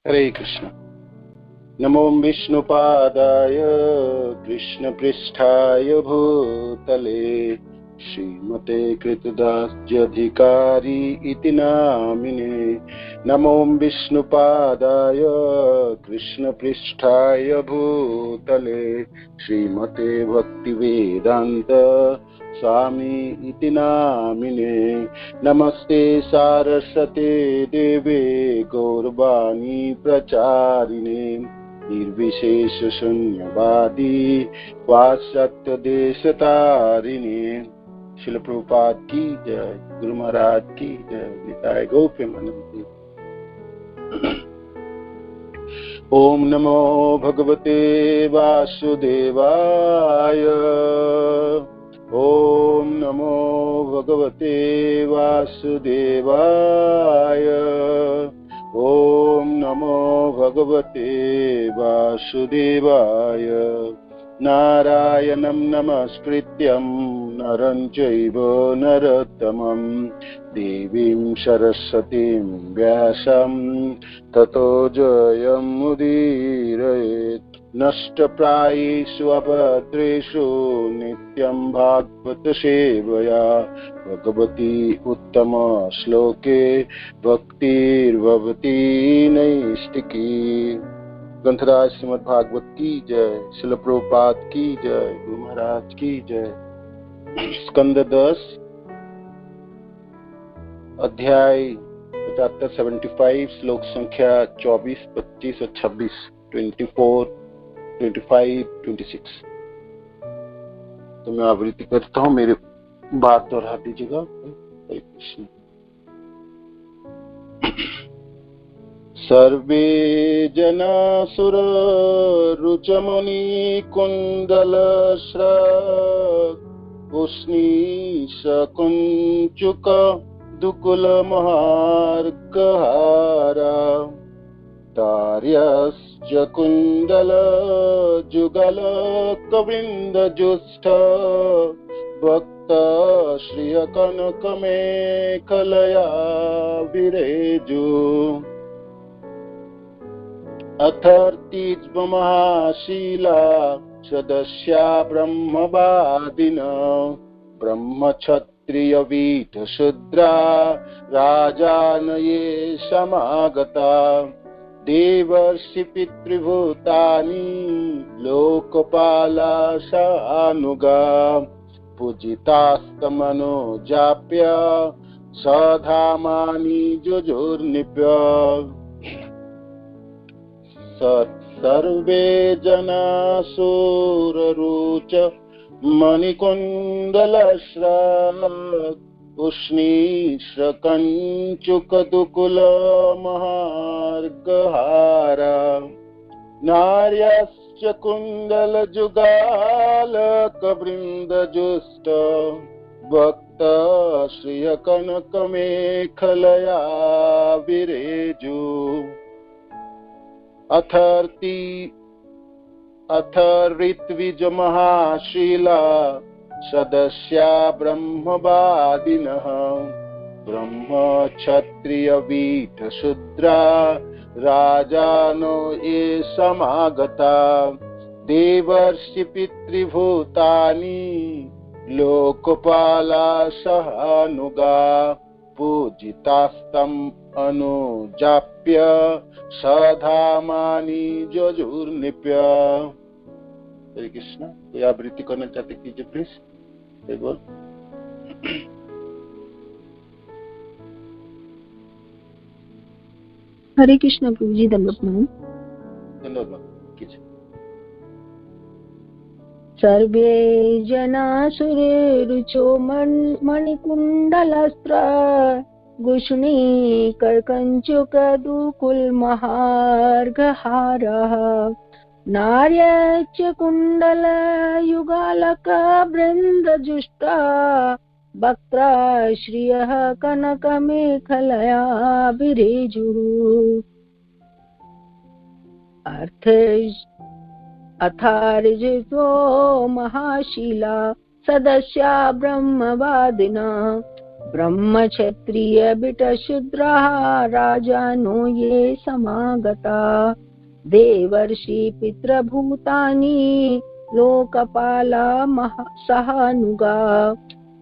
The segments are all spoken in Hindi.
हरे कृष्ण। नमो विष्णुपादाय कृष्णपृष्ठाय भूतले श्रीमते कृतदास्यधिकारी इति नामिने। नमो विष्णुपादाय कृष्णपृष्ठाय भूतले श्रीमते भक्तिवेदान्त स्वामी इति नामिने। नमस्ते सारस्वते देवे गौरवाणी प्रचारिणे निर्विशेष शून्यवादी वासत्य देशतारिणे। शिल प्रभुपाद की जय, गुरु महाराज की जय, निताय गौ प्रेमानंद। ओम नमो भगवते वासुदेवाय। ओम नमो भगवते वासुदेवाय। ओम नमो भगवते वासुदेवाय। नारायणं नमस्कृत्यं नरं चैव नरोत्तमं देवीं सरस्वतीं व्यासं ततो जयमुदीरयेत्। नष्टप्रायेषु अभद्रेषु नित्यं भागवत सेवया भगवती उत्तम श्लोके भक्तिर्भवती नैष्टिकी। ग्रंथराज श्रीमद् भागवत की जय, शिल प्रभुपाद की जय, गुरु महाराज की जय। स्कंद 10 अध्याय 75 श्लोक संख्या 24, 25 और 26, 24, 25, 26। तो मैं आवृत्ति करता हूँ, मेरे बात दोहरा दीजिएगा। हरे कृष्ण। सर्वे जना सुर रुचमुनि कुंडलश्रग उष्णीश कुंचुक दुकुल महार्कहारा तार्यश्च कुंडल जुगल कविंद जुष्ट भक्त श्रिय कनक मेखलया विरेजु। अथर्तिज्व महाशीला सदस्या ब्रह्मवादिन ब्रह्मक्षत्रिय वीठ शूद्रा राजानये समागता देवर्षि पितृभूतानि लोकपाला सानुगा पूजितास्तमनो जाप्य सधामानि जुजुर्निप्य। सर्वे जना सूररुच मणिकुण्डलश्रग उष्णीश्रकञ्चुकदुकुल महार्गहारा नार्यश्च कुण्डलजुगालकवृन्दजुष्ट भक्त श्रियकनकमेखलया विरेजु। अथर्विद्विज महाशीला सदस्या ब्रह्मवादिनः ब्रह्मक्षत्रिय वीठ शूद्रा राजानो ये समागता देवर्षि पितृभूतानि लोकपाला सहानुगा पूजितास्तं अनुजाप्य सधामानि जजुर्निप्य। हरे कृष्ण। कोई आवृत्ति करना चाहते कीजिए प्लीज। बोल। हरे कृष्ण प्रभु जी। धन्यवाद कीजिए। सर्वे जना सुरे रुचो मणिकुंडलस्त्र गुष्णी कर्कंचुक दुकुल महार्घहारः नार्यश्च कुंडल युगालक वृंदजुष्टा वक्त्रा श्रियः कनक मेखलया विरेजुः। अथार्जितो महाशीला सदस्या ब्रह्मवादिना ब्रह्मक्षत्रिय बिटशूद्राः राजानो ये समागता देवर्षि पितृभूतानि लोकपाला सहानुगा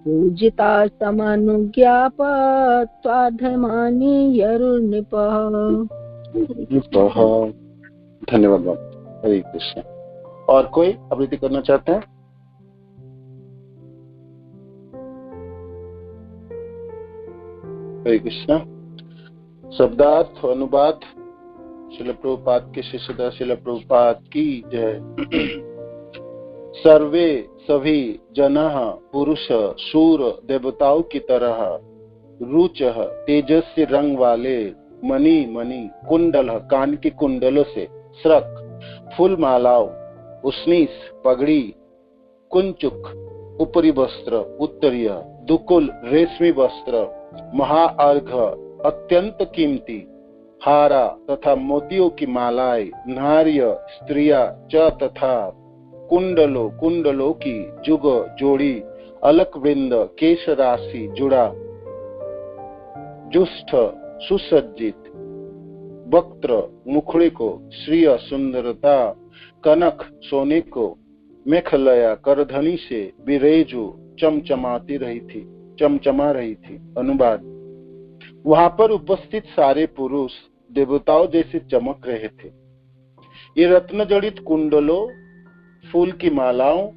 पूजिता समनुज्ञाप त्वाधमानि यरुर्नृपः। धन्यवाद बाबा। हरे कृष्ण। और कोई आवृत्ति करना चाहते हैं? हरे कृष्ण। शब्दार्थ अनुवाद श्रील प्रभुपाद के शिष्यदा श्रील प्रभुपाद की जय। सर्वे सभी जनः पुरुष शूर देवताओं की तरह रुचः तेजस्वी रंग वाले मणि मणि कुंडल कान के कुंडलों से स्रक फूल मालाओं उष्णीस पगड़ी कुंचुक ऊपरी वस्त्र उत्तरीय दुकुल रेशमी वस्त्र महाअर्घ अत्यंत कीमती हारा तथा मोतियों की मालाएं नार्य स्त्रियां च तथा कुंडलों की जुग जोड़ी अलक वृंद केश राशि जुड़ा जुष्ट सुसज्जित वक्त्र मुखड़े को श्रिय सुंदरता कनक सोने को मेखलया करधनी से बिरेजु चमचमा रही थी। अनुवाद। वहां पर उपस्थित सारे पुरुष देवताओं जैसे चमक रहे थे। ये रत्न जड़ित कुंडलों फूल की मालाओं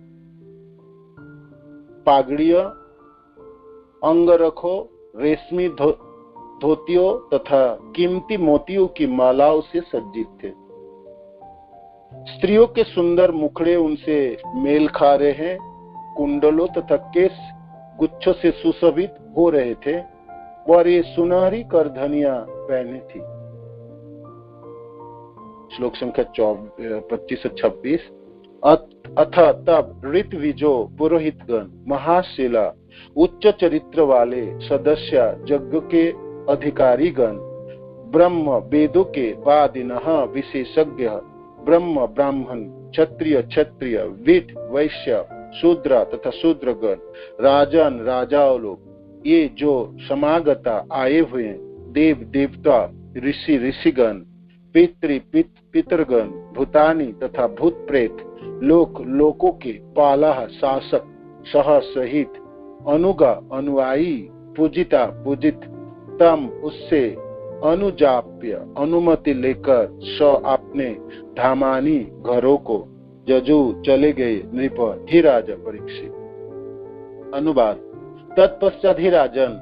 पागड़ियों अंगरखों रेशमी धोतियों तथा कीमती मोतियों की मालाओं से सज्जित थे। स्त्रियों के सुंदर मुखड़े उनसे मेल खा रहे हैं। कुंडलों तथा केस गुच्छों से सुशोभित हो रहे थे और ये सुनहरी करधनियां पहने थी। श्लोक संख्या 25 और 26। अथ तब ऋत्विजो पुरोहितगण महाशिला उच्च चरित्र वाले सदस्य यज्ञ के अधिकारी गण ब्रह्म वेदों के वादिनः विशेषज्ञ ब्रह्म ब्राह्मण क्षत्रिय विट वैश्य शूद्र तथा शूद्रगण राजन राजाओं लोग ये जो समागता आए हुए देव देवता ऋषि ऋषिगण पितृगण भूतानी तथा भूत प्रेत लोकों के पालह शासक सह सहित अनुगा अनुयायी पूजिता पूजित तम उससे अनुजाप्य अनुमति लेकर स अपने धामानी घरों को जजू चले गए नृप ही राजा परीक्षित। अनुवाद। तत्पश्चात ही राजन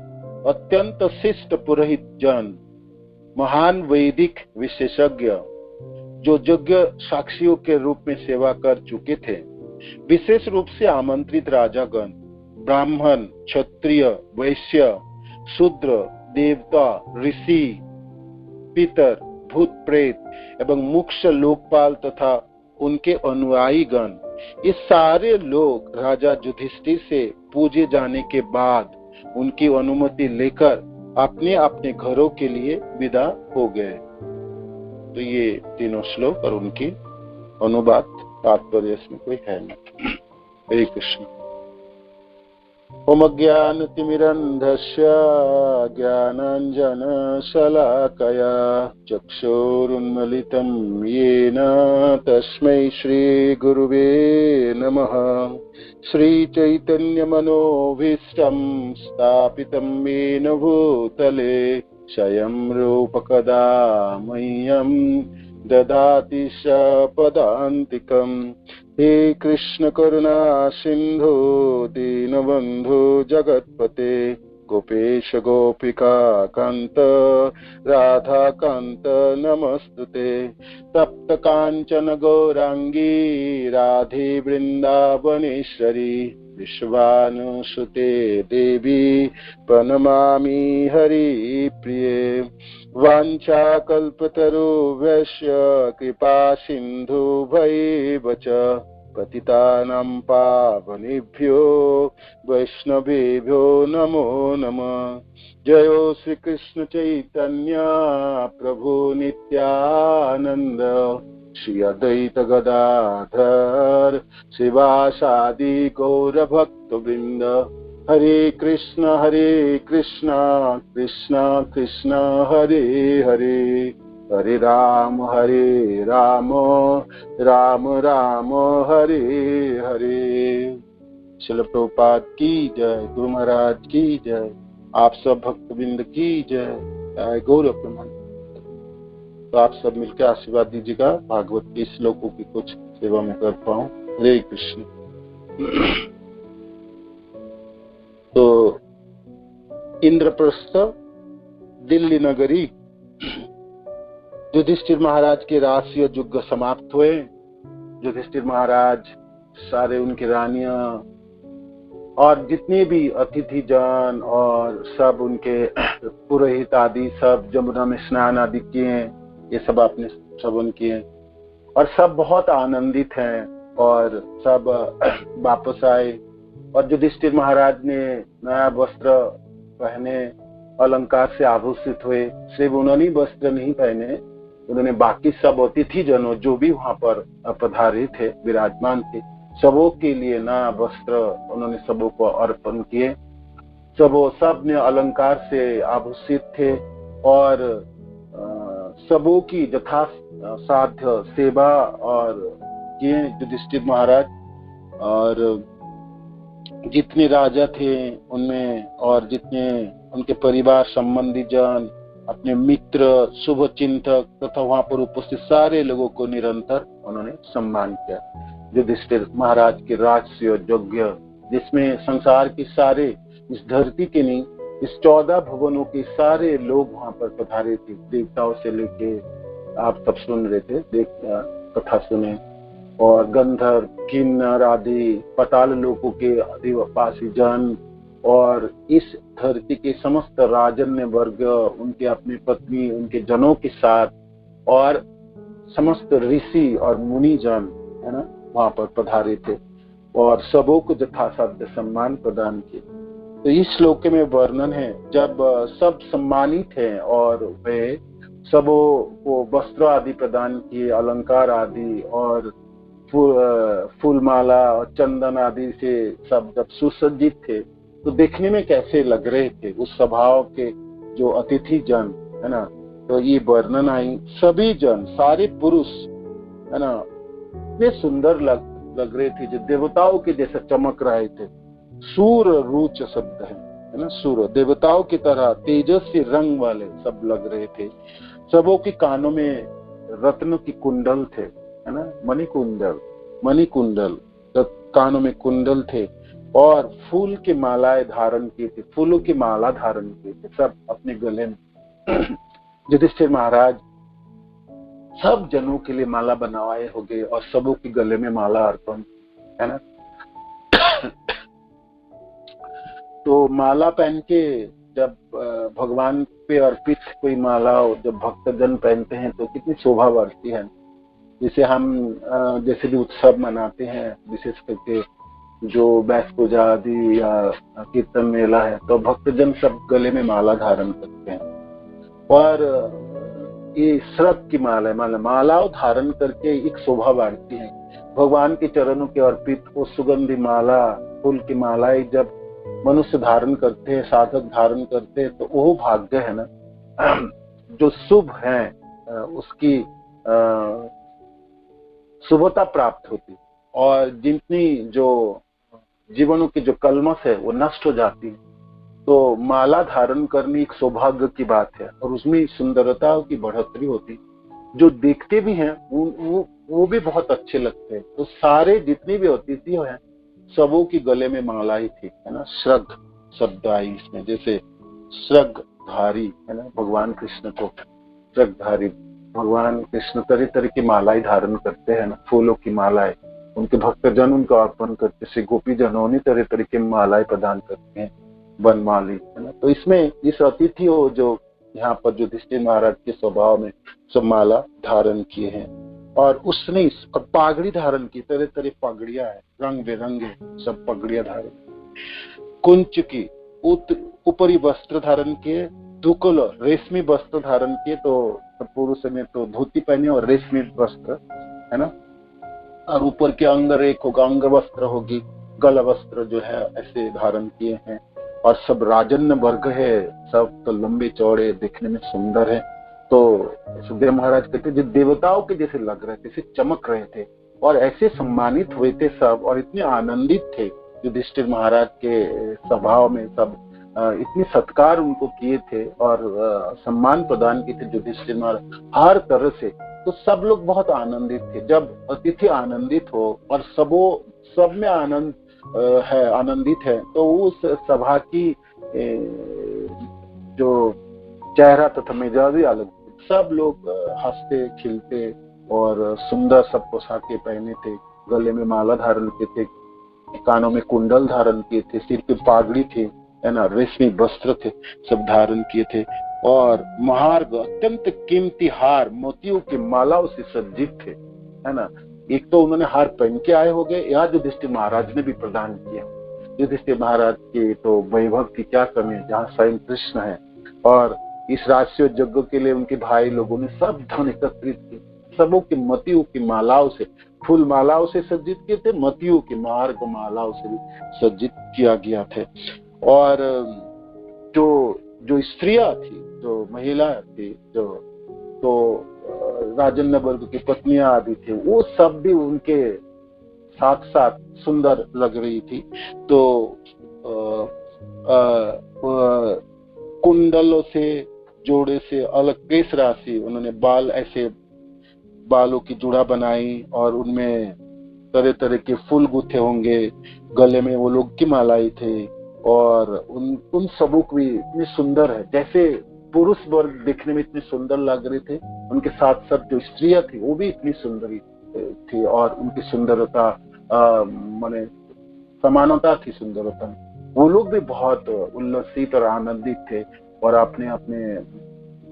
अत्यंत शिष्ट पुरोहित जन महान वैदिक विशेषज्ञ जो यज्ञ साक्षियों के रूप में सेवा कर चुके थे विशेष रूप से आमंत्रित राजागण ब्राह्मण क्षत्रिय वैश्य शूद्र देवता ऋषि पितर भूत प्रेत एवं मुक्ष लोकपाल तथा उनके अनुयायी गण ये सारे लोग राजा युधिष्ठिर से पूजे जाने के बाद उनकी अनुमति लेकर अपने अपने घरों के लिए विदा हो गए। तो ये तीनों श्लोक और उनकी अनुवाद तात्पर्य इसमें कोई है नहीं। हरे कृष्ण। ओम ज्ञानतिमिरन्धस्य ज्ञानाञ्जन शलाकया चक्षुरुन्मीलितं येन तस्मै श्रीगुरुवे नमः। श्रीचैतन्यमनोभीष्टं स्थापितं येन भूतले स्वयं रूपकदा मह्यं ददाति पदान्तिकम्। हे कृष्ण करुणा सिंधु दीनबंधु जगत्पते गोपेश गोपिका कांत राधा कांत नमस्तुते। तप्त कांचन गौरांगी राधे वृंदावनेश्वरी विश्वानुसुते देवी प्रणमामि हरि प्रिये। वाञ्छाकल्पतरुभ्यश्च कृपा सिन्धु भैव च पतितानां पावनेभ्यो वैष्णवेभ्यो नमो नमः। जयो श्री कृष्ण चैतन्य प्रभु नित्यानंद श्री अद्वैत गदाधर शिवासादि गौर भक्त वृंद। हरे कृष्ण कृष्ण कृष्ण हरे हरे, हरे राम राम राम हरे हरे। श्रील प्रभुपाद की जय, गुरु महाराज की जय, आप सब भक्तबिंद की जय, जय गौर प्रमाण। तो आप सब मिलकर आशीर्वाद दीजिएगा, भागवत के श्लोकों की कुछ सेवा में कर पाऊं। हरे कृष्ण। तो इंद्रप्रस्थ, दिल्ली नगरी, युधिष्ठिर महाराज के राजसूय युग समाप्त हुए। युधिष्ठिर महाराज, सारे उनकी रानियां और जितने भी अतिथि जन और सब उनके पुरोहित आदि सब जमुना में स्नान आदि किए, ये सब आपने श्रवण किए और सब बहुत आनंदित हैं और सब वापस आए। और युधिष्ठिर महाराज ने नया वस्त्र पहने, अलंकार से आभूषित हुए। सिर्फ उन्होंने वस्त्र नहीं पहने, उन्होंने बाकी सब अतिथि जनों जो भी वहां पर पधारे थे, विराजमान थे, सबों के लिए नया वस्त्र उन्होंने सबों को अर्पण किए। सब ने अलंकार से आभूषित थे और सबों की यथा साध्य सेवा और किए युधिष्ठिर महाराज। और जितने राजा थे उनमें और जितने उनके परिवार संबंधी जन, अपने मित्र, शुभ चिंतक तथा वहां पर उपस्थित सारे लोगों को निरंतर उन्होंने सम्मान किया। युधिष्ठिर महाराज के राजसूय यज्ञ, जिसमें संसार के सारे, इस धरती के नहीं, इस 14 भुवनों के सारे लोग वहां पर पधारे थे। देवताओं से लेके, आप सब सुन रहे थे, कथा सुने, और गंधर्व, किन्नर आदि पाताल लोकों के अधिवासी जन और इस धरती के समस्त राजन्य वर्ग, उनके अपनी पत्नी, उनके जनों के साथ, और समस्त ऋषि और मुनि जन, है ना, वहां पर पधारे थे और सबों को यथासाध्य सम्मान प्रदान किए। तो इस श्लोक में वर्णन है, जब सब सम्मानित हैं और वे सबों को वस्त्र आदि प्रदान किए, अलंकार आदि और फूलमाला और चंदन आदि से सब जब सुसज्जित थे, तो देखने में कैसे लग रहे थे उस सभाओं के जो अतिथि जन, है ना। तो ये वर्णन आई, सभी जन, सारे पुरुष, है ना, इतने सुंदर लग रहे थे, जो देवताओं के जैसे चमक रहे थे। सूर रुच शब्द है ना, सूर, देवताओं की तरह तेजस्वी रंग वाले सब लग रहे थे। सबों के कानों में रत्न की कुंडल थे, है ना, मणिकुंडल, कानों में कुंडल थे और फूल की मालाएं धारण की थी, फूलों की माला धारण की थी सब अपने गले में। युधिष्ठिर महाराज सब जनों के लिए माला बनवाए हो गए और सबों के गले में माला अर्पण, है ना। तो माला पहन के जब भगवान पे अर्पित कोई माला जब भक्तजन पहनते हैं तो कितनी शोभा बढ़ती है। जिसे हम जैसे भी उत्सव मनाते हैं, विशेष करके जो बैस पूजा आदि या कीर्तन मेला है, तो भक्तजन सब गले में माला धारण करते हैं। और ये श्रद्ध की माला धारण करके एक शोभा बढ़ती है। भगवान के चरणों के अर्पित वो सुगंधी माला, फूल की मालाएं जब मनुष्य धारण करते हैं, साधक धारण करते हैं, तो वो भाग्य है ना, जो शुभ है उसकी शुभता प्राप्त होती और जितनी जो जीवनों की जो कलमश है वो नष्ट हो जाती है। तो माला धारण करनी एक सौभाग्य की बात है और उसमें सुंदरता की बढ़ोतरी होती, जो देखते भी हैं वो भी बहुत अच्छे लगते हैं। तो सारे जितनी भी अतिथि हैं सबों की गले में माला ही थी, है ना। श्रद्ध शब्द आई इसमें, जैसे श्रद्धारी, है ना, भगवान कृष्ण को श्रद्धारी, भगवान कृष्ण तरह तरह की मालाएं धारण करते हैं ना, फूलों की मालाएं, उनके भक्तजन उनको अर्पण करते, से गोपी जनों ने तरह तरह की मालाएं प्रदान करते हैं, बनमाली, है ना। तो इसमें इस अतिथि हो जो यहाँ पर युधिष्ठिर महाराज के स्वभाव में सब माला धारण किए हैं और उसने पगड़ी धारण की, तरह तरह पगड़ियां है, रंग बिरंगे सब पगड़ियां धारण, कुंच की ऊपरी वस्त्र धारण किए, दुकुल रेशमी वस्त्र धारण किए, तो पुरुष ने तो धोती पहने और रेशमी वस्त्र, है ना, और ऊपर के अंग रेख होगा, अंग वस्त्र होगी, गल वस्त्र जो है ऐसे धारण किए हैं, और सब राजन्य वर्ग है, सब तो लंबे चौड़े दिखने में सुंदर है। तो सुखदेव महाराज कहते जो देवताओं के जैसे लग रहे थे, जैसे चमक रहे थे, और ऐसे सम्मानित हुए थे सब, और इतने आनंदित थे युधिष्ठिर महाराज के स्वभाव में। सब इतनी सत्कार उनको किए थे और सम्मान प्रदान किए थे युधिष्ठिर महाराज हर तरह से। तो सब लोग बहुत आनंदित थे। जब अतिथि आनंदित हो और सब में आनंद है, आनंदित है, तो उस सभा की जो चेहरा तथा मिजाज ही अलग। सब लोग हंसते खिलते और सुंदर सब पोशाकें पहने थे, गले में माला धारण किए थे, कानों में कुंडल धारण किए थे, सिर पे पागड़ी थी, है ना, रेशमी वस्त्र थे, सब धारण किए थे, और महार्घ अत्यंत कीमती हार मोतियों की मालाओं से सज्जित थे, है ना। एक तो उन्होंने हार पहन के आए हो गए, या युधिष्ठिर महाराज ने भी प्रदान किया। युधिष्ठिर महाराज के तो वैभव की क्या कमी है, जहाँ स्वयं कृष्ण है। और इस राष्ट्रीय यज्ञ के लिए उनके भाई लोगों ने सब धन एकत्रित किए, सबों की मोतियों की मालाओं से, फूल मालाओं से सज्जित किए थे, मोतियों की मार्ग मालाओं से भी सज्जित किया गया थे। और जो स्त्रियां थी, जो महिला थी, जो तो राजन्य वर्ग की पत्नियां आदि थी, वो सब भी उनके साथ साथ सुंदर लग रही थी। तो कुंडलों से, जोड़े से अलग केश राशि, उन्होंने बाल ऐसे बालों की जुड़ा बनाई, और उनमें तरह तरह के फूल गुथे होंगे, गले में वो लोग की मालाई थे, और उन सबों को भी इतनी सुंदर है, जैसे पुरुष वर्ग देखने में इतने सुंदर लग रहे थे, उनके साथ साथ जो स्त्रियां थी वो भी इतनी सुंदर थी, और उनकी सुंदरता माने समानता थी सुंदरता। वो लोग भी बहुत उल्लसित और आनंदित थे, और अपने अपने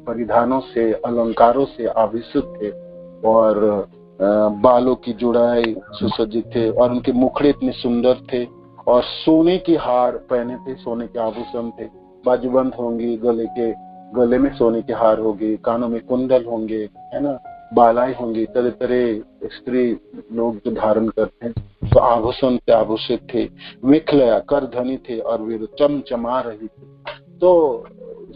परिधानों से, अलंकारों से आभूषित थे, और बालों की जुड़ाई सुसज्जित थे, और उनके मुखड़े इतने सुंदर थे, और सोने की हार पहने थे, सोने के आभूषण थे, बाजूबंद होंगी, गले में सोने के हार होंगे, कानों में कुंडल होंगे, है ना, बालाएं होंगी, तरह तरह स्त्री लोग जो धारण करते हैं, तो आभूषण से आभूषित थे, विखलया करधनी थे, और वे चमचमा रही थी। तो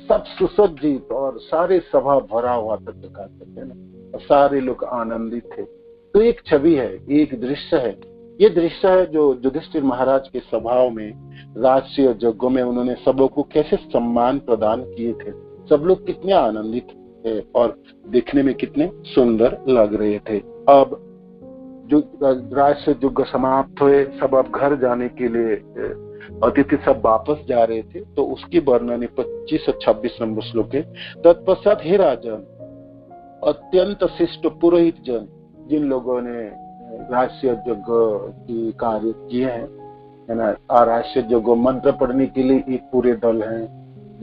सब सुसज्जित और सारे सभा भरा हुआ तक कहते हैं ना, और सारे लोग आनंदित थे। तो एक छवि है, एक दृश्य है, ये दृश्य है जो युधिष्ठिर महाराज के स्वभाव में, राष्ट्रीय यज्ञों में उन्होंने सबों को कैसे सम्मान प्रदान किए थे, सब लोग कितने आनंदित थे और दिखने में कितने सुंदर लग रहे थे। अब जो राष्ट्रीय यज्ञ समाप्त हुए, सब अब घर जाने के लिए अतिथि सब वापस जा रहे थे, तो उसकी वर्णन 25 और 26 नंबर श्लोक है। तत्पश्चात हे राजन, अत्यंत शिष्ट पुरोहित जन, जिन लोगों ने राष्ट्रीय यज्ञ की कार्य किए हैं, है ना, राष्ट्रीय यज्ञ मंत्र पढ़ने के लिए एक पूरे दल है,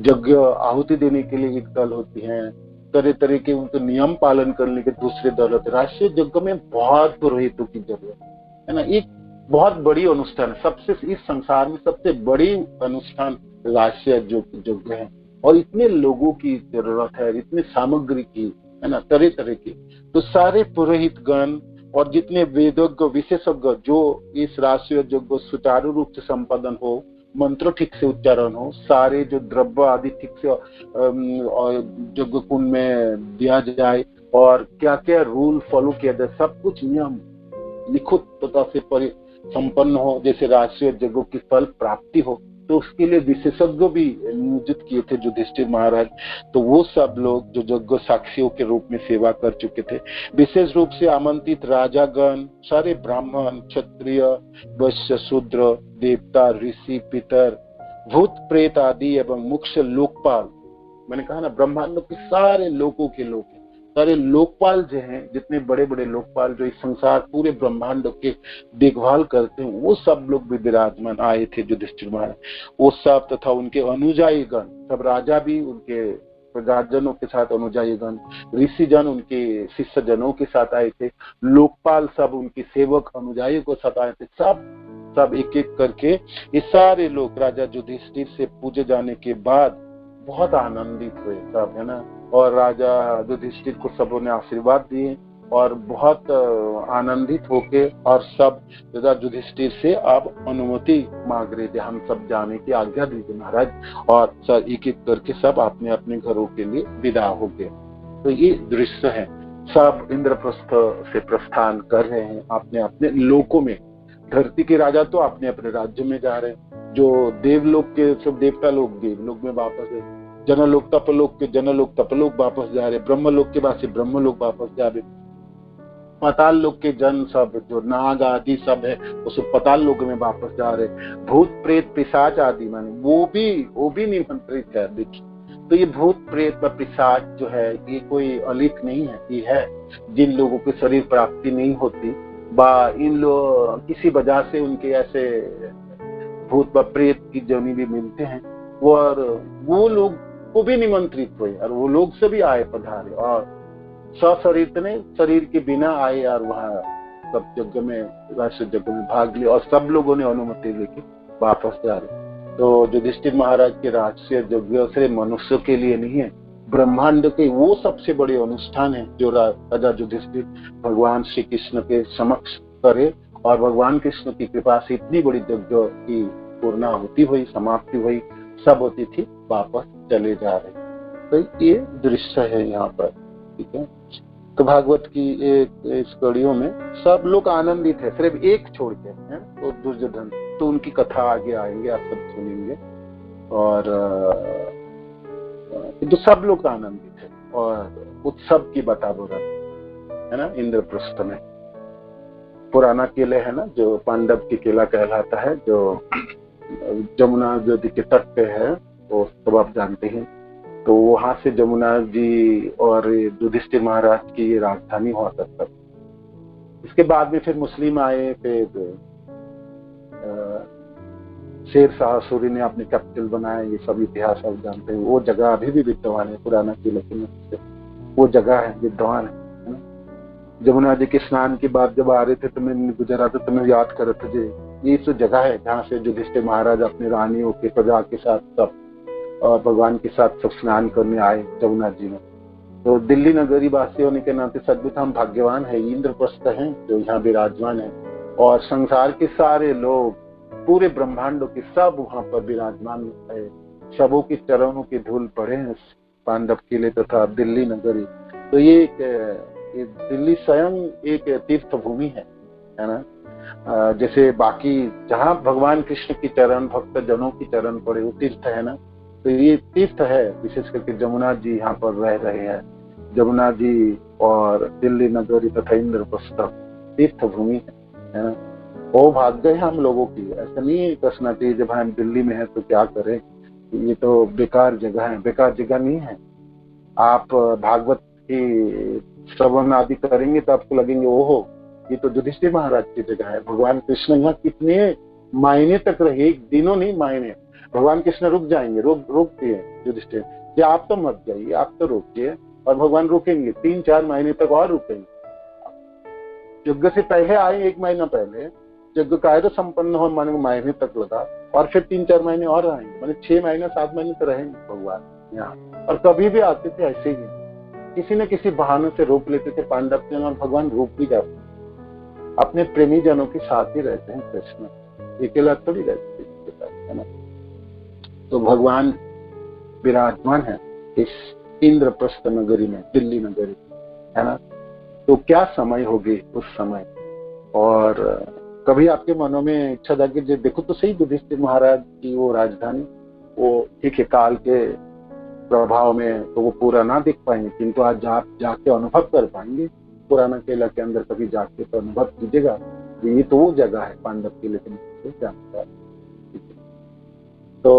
यज्ञ आहुति देने के लिए एक दल होती है, तरह तरह के उनके नियम पालन करने के दूसरे दल होते हैं। राष्ट्रीय यज्ञ में बहुत पुरोहितों की जरूरत है ना, एक बहुत बड़ी अनुष्ठान, सबसे इस संसार में सबसे बड़ी अनुष्ठान राष्ट्रीय यज्ञ है, और इतने लोगों की जरूरत है, इतने सामग्री की, है ना, तरह तरह की। तो सारे पुरोहित गण और जितने वेदज्ञ विशेषज्ञ जो इस राष्ट्रीय यज्ञ सुचारू रूप से संपादन हो, मंत्र ठीक से उच्चारण हो, सारे जो द्रव्य आदि ठीक से यज्ञ कुंड में दिया जाए, और क्या क्या रूल फॉलो किया जाए, सब कुछ नियम निखुतता से संपन्न हो, जैसे राष्ट्रीय यज्ञों की फल प्राप्ति हो। तो उसके लिए विशेषज्ञ भी नियोजित किए थे युधिष्ठिर महाराज। तो वो सब लोग जो यज्ञ साक्षियों के रूप में सेवा कर चुके थे, विशेष रूप से आमंत्रित राजागण, सारे ब्राह्मण, क्षत्रिय, वैश्य, शूद्र, देवता, ऋषि, पितर, भूत प्रेत आदि एवं मुख्य लोकपाल, मैंने कहा ना ब्रह्मांड के सारे लोगों के लोग, सारे लोकपाल जो हैं, जितने बड़े बड़े लोकपाल जो इस संसार पूरे ब्रह्मांड के देखभाल करते हैं, वो सब लोग भी विराजमान आए थे युधिष्ठिर महाराज। वो सब तथा उनके अनुयायी गण, सब राजा भी उनके प्रजाजनों के साथ अनुयायी गण, ऋषि जन उनके शिष्य जनों के साथ आए थे, लोकपाल सब उनके सेवक अनुयायी के साथ आए थे, सब एक एक करके ये सारे लोग राजा युधिष्ठिर से पूजे जाने के बाद बहुत आनंदित हुए सब, है ना। और राजा युधिष्ठिर को सबों ने आशीर्वाद दिए, और बहुत आनंदित होके और सब राजा युधिष्ठिर से अब अनुमति मांग रहे थे, हम सब जाने की आज्ञा दीजिए महाराज, और सब एक एक करके सब अपने अपने घरों के लिए विदा हो गए। तो ये दृश्य है, सब इंद्रप्रस्थ से प्रस्थान कर रहे हैं अपने अपने लोकों में। धरती के राजा तो अपने अपने राज्य में जा रहे हैं, जो देवलोक के सब देवता लोग देवलोक में वापस है, जनलोक तपलोक के जनलोक तपलोक वापस जा रहे, ब्रह्मलोक के वासी ब्रह्मलोक वापस जा रहे, पाताल लोक के जन सब जो नाग आदि सब है वो सब पाताल लोक में वापस जा रहे, भूत प्रेत पिशाच आदि माने वो भी निमंत्रित है। देखिए, तो ये भूत प्रेत व पिशाच जो है ये कोई अलिख नहीं है, ये है जिन लोगों को शरीर प्राप्ति नहीं होती बा इन लोग किसी वजह से उनके ऐसे भूत व प्रेत की जोनी भी मिलते हैं, वो लोग को भी निमंत्रित हुए और वो लोग से भी आए पधारे और सशरीर ने शरीर के बिना आए और वहाँ सब यज्ञ में राष्ट्र यज्ञ में भाग लिया और सब लोगों ने अनुमति लेके वापस जा रहे। तो युधिष्ठिर महाराज के राजस्व यज्ञ सिर्फ मनुष्य के लिए नहीं है, ब्रह्मांड के वो सबसे बड़े अनुष्ठान है जो राजा युधिष्ठिर भगवान श्री कृष्ण के समक्ष करे और भगवान कृष्ण की कृपा से इतनी बड़ी यज्ञ की पूर्णाहुति हुई, समाप्ति हुई, सब अतिथि वापस चले जा रहे। तो ये दृश्य है यहाँ पर, ठीक है। तो भागवत की इस कड़ियों में सब लोग आनंदित है, सिर्फ एक छोड़ के हैं तो दुर्योधन, तो उनकी कथा आगे आएंगे, आप सब सुनेंगे। और तो सब लोग आनंदित है और उत्सव की वातावरण है ना। इंद्रप्रस्थ में पुराना किले है ना, जो पांडव की किला कहलाता है, जो जमुना नदी के तट पे है, वो सब आप जानते हैं। तो वहां से जमुना जी और युधिष्ठिर महाराज की ये राजधानी हुआ करता। इसके बाद में फिर मुस्लिम आए, फिर शेर शाह सूरी ने अपने कैपिटल बनाया, ये सब इतिहास आप जानते हैं। वो जगह अभी भी विद्यमान है, पुराना किला के वो जगह है, विद्यमान है ना। जमुना जी के स्नान के बाद जब आ रहे थे तो मैं गुजरा था, तो मैं याद कर रहा था ये तो जगह है जहाँ से युधिष्ठिर महाराज अपनी रानियों के प्रजा के साथ सब और भगवान के साथ सब स्नान करने आए जमुना जी में। तो दिल्ली नगरी वासी होने के नाते सद्गुत हम भाग्यवान है, इंद्रप्रस्थ हैं जो यहाँ विराजमान है और संसार के सारे लोग, पूरे ब्रह्मांडों के सब वहां पर विराजमान है। सबों के चरणों की धूल पड़े हैं पांडव किले तथा दिल्ली नगरी। तो ये दिल्ली स्वयं एक तीर्थ भूमि है ना। जैसे बाकी जहाँ भगवान कृष्ण की चरण, भक्त जनों की चरण पड़े वो तीर्थ है ना, तो ये तीर्थ है। विशेष करके जमुना जी यहाँ पर रह रहे हैं, जमुना जी और दिल्ली नगरी तथा इंद्रप्रस्थ तीर्थ भूमि है ना। वो भाग्य है हम लोगों की, ऐसा नहीं कसना चाहिए जब हम दिल्ली में है तो क्या करें, ये तो बेकार जगह है। बेकार जगह नहीं है। आप भागवत की श्रवण आदि करेंगे तो आपको लगेंगे ओहो ये तो युधिष्ठिर महाराज की जगह है। भगवान कृष्ण यहाँ कितने महीने तक रहे, एक दिनों नहीं महीने। भगवान कृष्ण रुक जाएंगे, रोकते हैं युधिष्ठिर कि आप तो मत जाइए, आप तो रोकिए, और भगवान रुकेंगे 3-4 महीने तक और रुकेंगे। यज्ञ से पहले आए, 1 महीना पहले यज्ञ कार्य संपन्न हो माने महीने तक लगा, और फिर 3-4 महीने और आएंगे, माने 6 महीने 7 महीने तो रहेंगे भगवान यहाँ। और कभी भी आते थे ऐसे ही, किसी न किसी बहाने से रोक लेते थे पांडव जन, और भगवान रोक भी जाते, अपने प्रेमी जनों के साथ ही रहते हैं कृष्ण, अकेला थोड़ी रहते है ना। तो भगवान विराजमान है इस इंद्रप्रस्थ नगरी में, दिल्ली नगरी है ना। तो क्या समय होगी उस समय, और कभी आपके मनों में इच्छा जागी देखो तो सही युधिष्ठिर महाराज की वो राजधानी, वो ठीक है काल के प्रभाव में तो वो पूरा ना दिख पाएंगे, किंतु आज जाके अनुभव कर पाएंगे। पुराना किला के अंदर कभी जाके तो अनुभव कीजिएगा, ये तो वो जगह है पांडव किले के जानता है। तो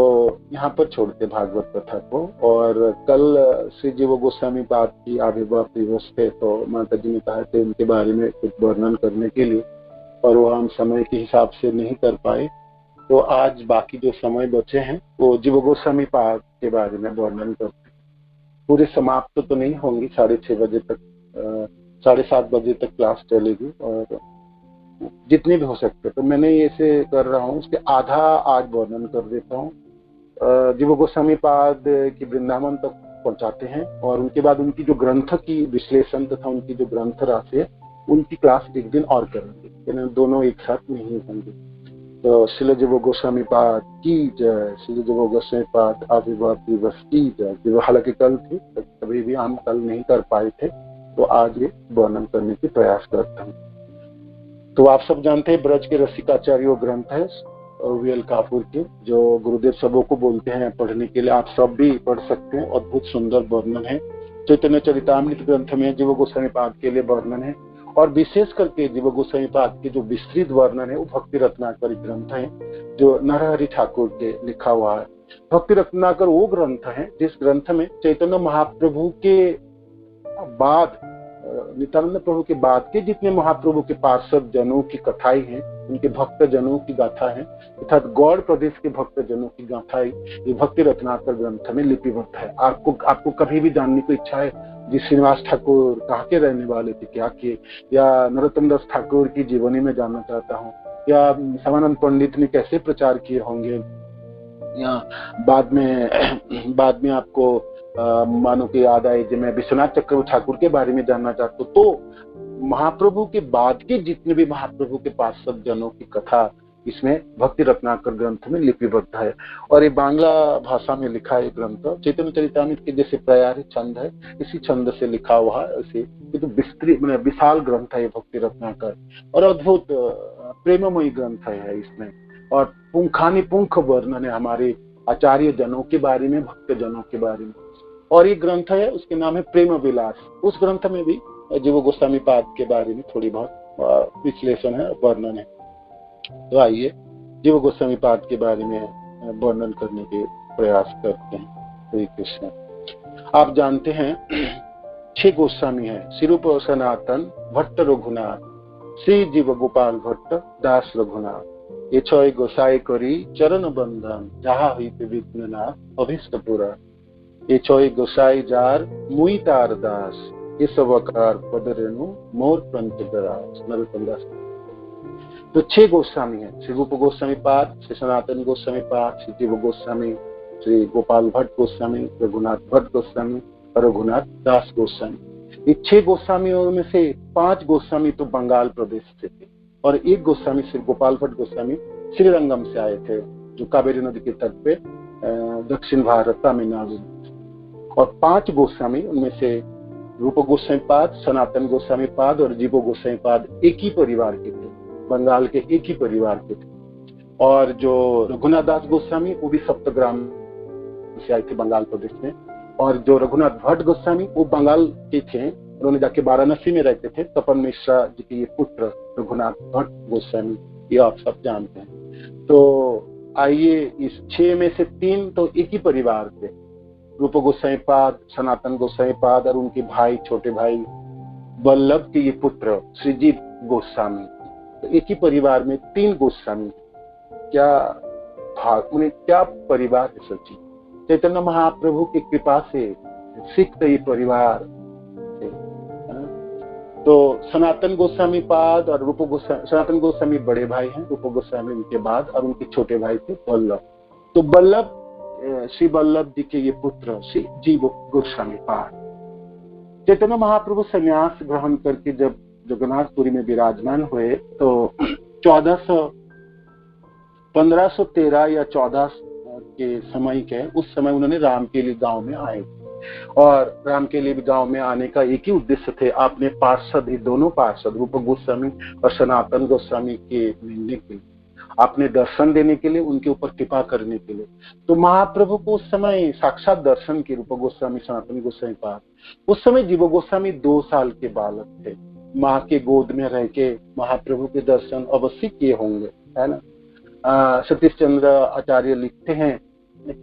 यहाँ पर छोड़ते भागवत कथा को, और कल श्री जीव गोस्वामी पाद की आविर्भाव दिवस थे, तो माता जी ने कहा थे उनके बारे में कुछ वर्णन करने के लिए, और वो हम समय के हिसाब से नहीं कर पाए। तो आज बाकी जो समय बचे हैं वो जीव गोस्वामी पाद के बारे में वर्णन करते हैं। पूरे समाप्त तो नहीं होंगी, 6:30 बजे तक 7:30 बजे तक क्लास चलेगी, और जितने भी हो सकते तो मैंने ऐसे कर रहा हूँ, उसके आधा आज वर्णन कर देता हूँ। जीव गोस्वामी पाद की वृंदावन तक पहुंचाते हैं और उनके बाद उनकी जो ग्रंथ की विश्लेषण तथा उनकी जो ग्रंथ राशि है उनकी क्लास एक दिन और करेंगे, यानी दोनों एक साथ नहीं होंगे। तो श्रील जीव गोस्वामी पाद की जय, श्रील जीव गोस्वामी पाद आविर्भाव दिवस की जय। जो हालांकि कल थी, कभी भी हम कल नहीं कर पाए थे, तो आज ये वर्णन करने की प्रयास करता हूँ। तो आप सब जानते हैं ब्रज के रसिकाचार्य ग्रंथ है वीएल कापुर के, जो गुरुदेव सबों को बोलते हैं पढ़ने के लिए, आप सब भी पढ़ सकते हैं। अद्भुत सुंदर वर्णन है। चैतन्य चरितामृत ग्रंथ में जीव गोस्वामी पाद के लिए वर्णन है, और विशेष करके जीव गोस्वामी पाद के जो विस्तृत वर्णन है वो भक्ति रत्नाकर ग्रंथ है, जो नरहरि ठाकुर के लिखा हुआ है। भक्ति रत्नाकर वो ग्रंथ है जिस ग्रंथ में चैतन्य महाप्रभु के बाद, नित्यानंद प्रभु के बाद के जितने महाप्रभु के पार्षद जनों की कथाएं हैं, उनके भक्त जनों की गाथा है, अर्थात गौड़ प्रदेश के भक्त जनों की गाथाएं ये भक्ति रत्नाकर ग्रंथ में लिपिबद्ध है। आपको कभी भी जानने की इच्छा है जी श्रीनिवास ठाकुर कहाँ के रहने वाले थे, क्या किए, या नरोत्तम दास ठाकुर की जीवनी में जानना चाहता हूँ, या श्यामानंद पंडित ने कैसे प्रचार किए होंगे, या बाद में आपको मानो कि याद आए जब मैं विश्वनाथ चक्रवर्ती ठाकुर के बारे में जानना चाहता हूँ, तो महाप्रभु के बाद के जितने भी महाप्रभु के पार्षद जनों की कथा इसमें भक्ति रत्नाकर ग्रंथ में लिपिबद्ध है। और ये बांग्ला भाषा में लिखा है ग्रंथ। चैतन्य चरितामृत के जैसे प्रायारिक छंद है, इसी छंद से लिखा हुआ है। इसे ये तो विस्तृत विशाल ग्रंथ है भक्ति रत्नाकर, और अद्भुत प्रेममयी ग्रंथ है इसमें, और पुंखानुपुंख वर्णन है हमारे आचार्य जनों के बारे में, भक्त जनों के बारे में। और ये ग्रंथ है, उसके नाम है प्रेम विलास। उस ग्रंथ में भी जीव गोस्वामी पाद के बारे में थोड़ी बहुत विश्लेषण है, वर्णन है। तो आइए जीव गोस्वामी पाद के बारे में वर्णन करने के प्रयास करते हैं। हरे कृष्ण। आप जानते हैं 6 गोस्वामी हैं, शिरूप सनातन, भट्ट रघुनाथ, श्री जीव गोपाल भट्ट, दास रघुनाथ। ये 6 गोसाई करी चरण बंधन, जहा हईते विघ्ननाथ अभीष्ट पुरा। ये 6 गोसाई जार मुई तार दास, ये सब आकार पद रेणु मोर पंच दरास। नरोत्तम दास। तो 6 गोस्वामी हैं, श्री रूप गोस्वामी पाद, श्री सनातन गोस्वामी पाद, श्री जीव गोस्वामी, श्री गोपाल भट्ट गोस्वामी, रघुनाथ भट्ट गोस्वामी और रघुनाथ दास गोस्वामी। ये 6 गोस्वामियों में से 5 गोस्वामी तो बंगाल प्रदेश से थे, और एक गोस्वामी श्री गोपाल भट्ट गोस्वामी श्रीरंगम से आए थे, जो कावेरी नदी के तट पे दक्षिण भारत तमिलनाडु। और 5 गोस्वामी, उनमें से रूप गोस्वामी पाद, सनातन गोस्वामी पाद और जीव गोस्वामी पाद एक ही परिवार के थे, बंगाल के एक ही परिवार के थे। और जो रघुनाथ दास गोस्वामी वो भी सप्तग्राम से आए थे बंगाल प्रदेश में। और जो रघुनाथ भट्ट गोस्वामी वो बंगाल के थे, उन्होंने जाके वाराणसी में रहते थे। तपन मिश्रा जी के ये पुत्र रघुनाथ भट्ट गोस्वामी, ये आप सब जानते हैं। तो आइए, इस 6 में से 3 तो एक ही परिवार थे, रूप गोस्वामी पाद, सनातन गोस्वामी पाद और उनके भाई, छोटे भाई वल्लभ के ये पुत्र श्रीजीव गोस्वामी। तो एक ही परिवार में 3 गोस्वामी, क्या भाग, उन्हें क्या परिवार है सच्ची। चैतन्य महाप्रभु की कृपा से सिख ये परिवार थे। तो सनातन गोस्वामी पाद और रूप गोस्वामी, सनातन गोस्वामी बड़े भाई हैं, रूप गोस्वामी उनके बाद, और उनके छोटे भाई थे वल्लभ। तो वल्लभ, श्री वल्लभ जी के ये पुत्र श्री जीव गोस्वामी पाद। चैतन्य महाप्रभु संन्यास ग्रहण करके जब जगन्नाथपुरी में विराजमान हुए, तो 1513 या 14 के समय के उस समय उन्होंने रामकेली गांव में आए, और रामकेली गांव में आने का एक ही उद्देश्य थे, आपने पार्षद, दोनों पार्षद रूप गोस्वामी और सनातन गोस्वामी के मिलने के लिए, आपने दर्शन देने के लिए, उनके ऊपर कृपा करने के लिए। तो महाप्रभु को उस समय साक्षात दर्शन के रूप गोस्वामी, सनातन गोस्वामी पाद। उस समय जीव गोस्वामी 2 साल के बालक थे, माँ के गोद में रह के महाप्रभु के दर्शन अवश्य किए होंगे, है ना। सतीश चंद्र आचार्य लिखते हैं,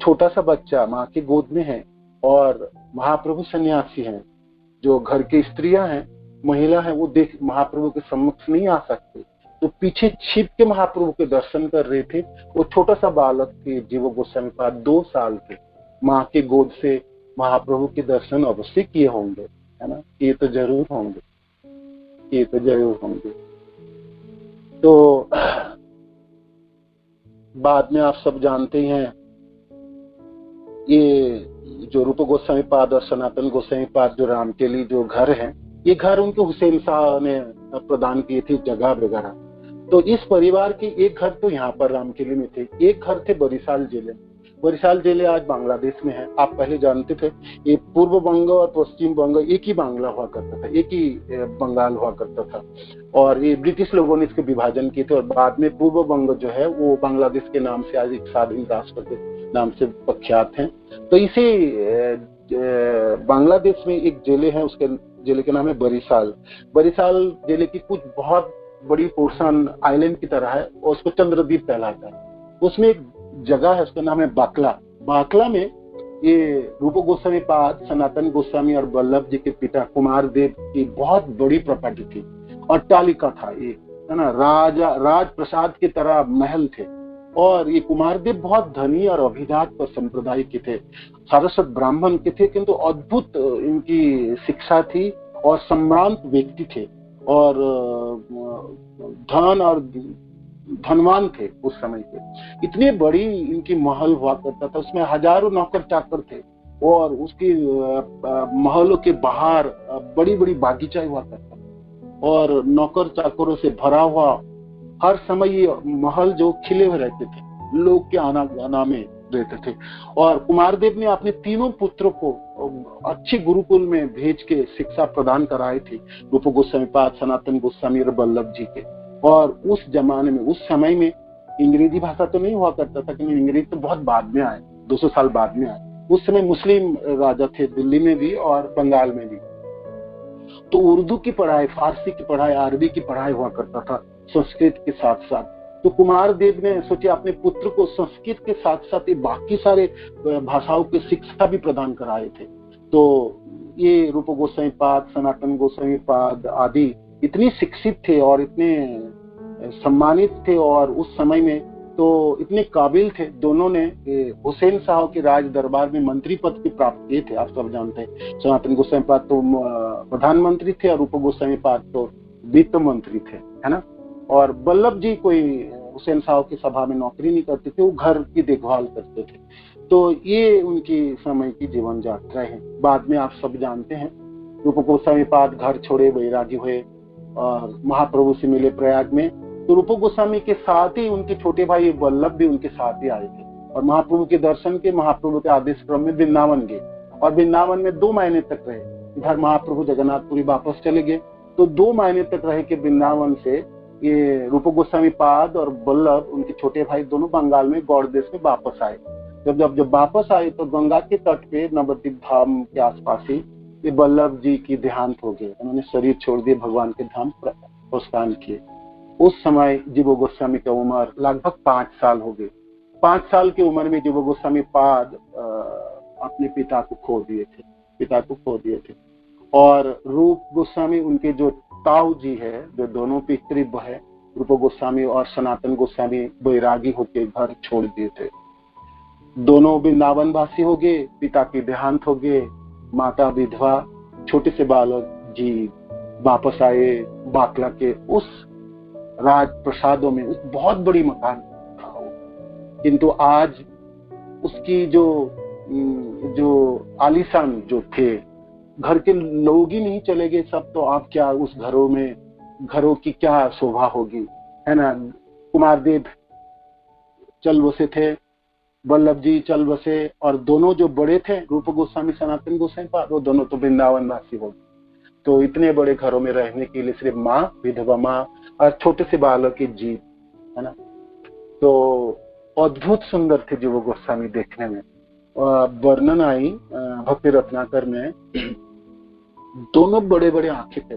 छोटा सा बच्चा माँ के गोद में है और महाप्रभु सन्यासी हैं, जो घर की स्त्रियां हैं, महिला है, वो देख महाप्रभु के सम्मुख नहीं आ सकते, तो पीछे छिप के महाप्रभु के दर्शन कर रहे थे। वो छोटा सा बालक थे जीव गोस्वामी पाद, 2 साल के, माँ के गोद से महाप्रभु के दर्शन अवश्य किए होंगे, है ना। ये तो जरूर होंगे, ये तो जरूर होंगे। तो बाद में आप सब जानते हैं, ये जो रूप गोस्वामी पाद और सनातन गोस्वामी पाद जो रामकेली जो घर है, ये घर उनको हुसैन शाह ने प्रदान किए थे जगह वगैरह। तो इस परिवार की एक घर तो यहाँ पर रामकेली में थे, एक घर थे बरिशाल जिले। बरिशाल जिले आज बांग्लादेश में है। आप पहले जानते थे ये पूर्व बंग और पश्चिम बंग एक ही बांग्ला हुआ करता था, एक ही बंगाल हुआ करता था, और ये ब्रिटिश लोगों ने इसके विभाजन किए थे और बाद में पूर्व बंग जो है वो बांग्लादेश के नाम से आज एक स्वाधीन राष्ट्र के नाम से प्रख्यात है। तो इसी बांग्लादेश में एक जिले है, उसके जिले का नाम है बरिशाल। बरिशाल जिले की कुछ बहुत बड़ी पोर्शन आइलैंड की तरह है और उसको चंद्रद्वीप कहलाता है। उसमें एक जगह है, उसका नाम है बाकला। बाकला में ये रूप गोस्वामी पाद, सनातन गोस्वामी और वल्लभ जी के पिता कुमार देव की बहुत बड़ी प्रॉपर्टी थी। अट्टालिका था ये, है ना, राज प्रसाद की तरह महल थे। और ये कुमार देव बहुत धनी और अभिजात पर संप्रदाय के थे, सारस्वत ब्राह्मण के थे, किंतु अद्भुत इनकी शिक्षा थी और सम्रांत व्यक्ति थे और धन और धनवान थे उस समय के। इतनी बड़ी इनकी महल हुआ करता था, उसमें हजारों नौकर चाकर थे और उसकी महलों के बाहर बड़ी बड़ी बागीचा हुआ करता था और नौकर चाकरों से भरा हुआ हर समय ये महल जो खिले हुए रहते थे, लोग के आना जाना में रहते थे। और कुमार देव ने अपने तीनों पुत्रों को अच्छे गुरुकुल में भेज के शिक्षा प्रदान कराई थी, रूप गोस्वामी पाद, सनातन गोस्वामी और वल्लभ जी के। और उस जमाने में, उस समय में अंग्रेजी भाषा तो नहीं हुआ करता था, क्योंकि अंग्रेजी तो बहुत बाद में आए, 200 साल बाद में आए। उस समय मुस्लिम राजा थे दिल्ली में भी और बंगाल में भी। तो उर्दू की पढ़ाई, फारसी की पढ़ाई, अरबी की पढ़ाई हुआ करता था संस्कृत के साथ साथ। तो कुमार देव ने सोचा अपने पुत्र को संस्कृत के साथ साथ ये बाकी सारे भाषाओं की शिक्षा भी प्रदान कराए थे। तो ये रूप गोस्वामी पाद, सनातन गोस्वामी पाद आदि इतने शिक्षित थे और इतने सम्मानित थे और उस समय में तो इतने काबिल थे। दोनों ने हुसैन शाह के राज दरबार में मंत्री पद की प्राप्त किए थे। आप सब जानते हैं सनातन गोस्वामी पाद तो प्रधानमंत्री थे और रूप गोस्वामी पाद तो वित्त मंत्री थे, है ना। और वल्लभ जी कोई हुसैन शाह की सभा में नौकरी नहीं करते थे, वो घर की देखभाल करते थे। तो ये उनकी समय की जीवन यात्रा है। बाद में आप सब जानते हैं रूप गोस्वामी पाद घर छोड़े, वैरागी हुए और महाप्रभु से मिले प्रयाग में। तो रूप गोस्वामी के साथ ही उनके छोटे भाई वल्लभ भी उनके साथ ही आए थे और महाप्रभु के दर्शन के, महाप्रभु के आदेश क्रम में वृंदावन गए और वृंदावन में 2 महीने तक रहे। इधर महाप्रभु जगन्नाथपुरी वापस चले गए, तो 2 महीने तक रहे के वृंदावन से ये रूप गोस्वामी पाद और वल्लभ उनके छोटे भाई दोनों बंगाल में गौड़ देश में वापस आए। जब वापस आए तो गंगा के तट पे नवद्वीप धाम के आसपास ही ये वल्लभ जी की देहांत हो गए। उन्होंने शरीर छोड़ दिए, भगवान के धाम प्रस्थान किए। उस समय जीव गोस्वामी की उम्र लगभग 5 साल हो गई। 5 साल की उम्र में जीव गोस्वामी पाद अपने पिता को खो दिए थे और रूप गोस्वामी उनके जो ताऊ जी है, जो दोनों पितृव्य है, रूप गोस्वामी और सनातन गोस्वामी बैरागी होके घर छोड़ दिए थे। दोनों वृंदावन वासी हो गए, पिता की देहांत हो गए, माता विधवा, छोटे से बालक जी वापस आए बाकला के उस राज प्रसादों में। उस बहुत बड़ी मकान था, किंतु आज उसकी जो आलीशान जो थे, घर के लोग ही नहीं चले गए सब, तो आप क्या उस घरों की क्या शोभा होगी, है ना। कुमार देव चल बसे थे, वल्लभ जी चल बसे और दोनों जो बड़े थे रूप गोस्वामी, सनातन गोस्वामी पाद, वो दोनों तो वृंदावन वासी हो गए। तो इतने बड़े घरों में रहने के लिए सिर्फ माँ, विधवा माँ और छोटे से बालक की जीव, है ना। तो अद्भुत सुंदर थे जीव गोस्वामी देखने में। वर्णन आई भक्ति रत्नाकर में, दोनों बड़े बड़े आंखें थे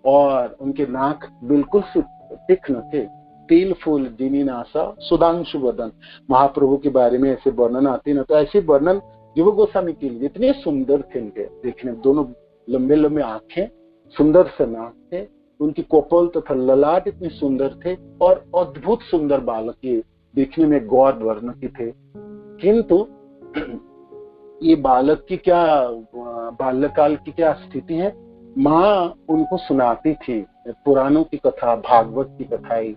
और उनके नाक बिल्कुल तीक्ष्ण थे, तिल फूल जिनी नासा सुधांशु वदन। महाप्रभु के बारे में ऐसे वर्णन आते ना, तो ऐसे वर्णन जीव गोस्वामी के लिए इतने सुंदर थे उनके देखने। दोनों लंबे लंबे आंखें, सुंदर से नाक थे, उनकी कोपल तथा ललाट इतने सुंदर थे और अद्भुत सुंदर बालक, ये देखने में गौर वर्ण की थे। किंतु ये बालक की क्या, बाल्यकाल की क्या स्थिति है, माँ उनको सुनाती थी पुराणों की कथा, भागवत की कथाएं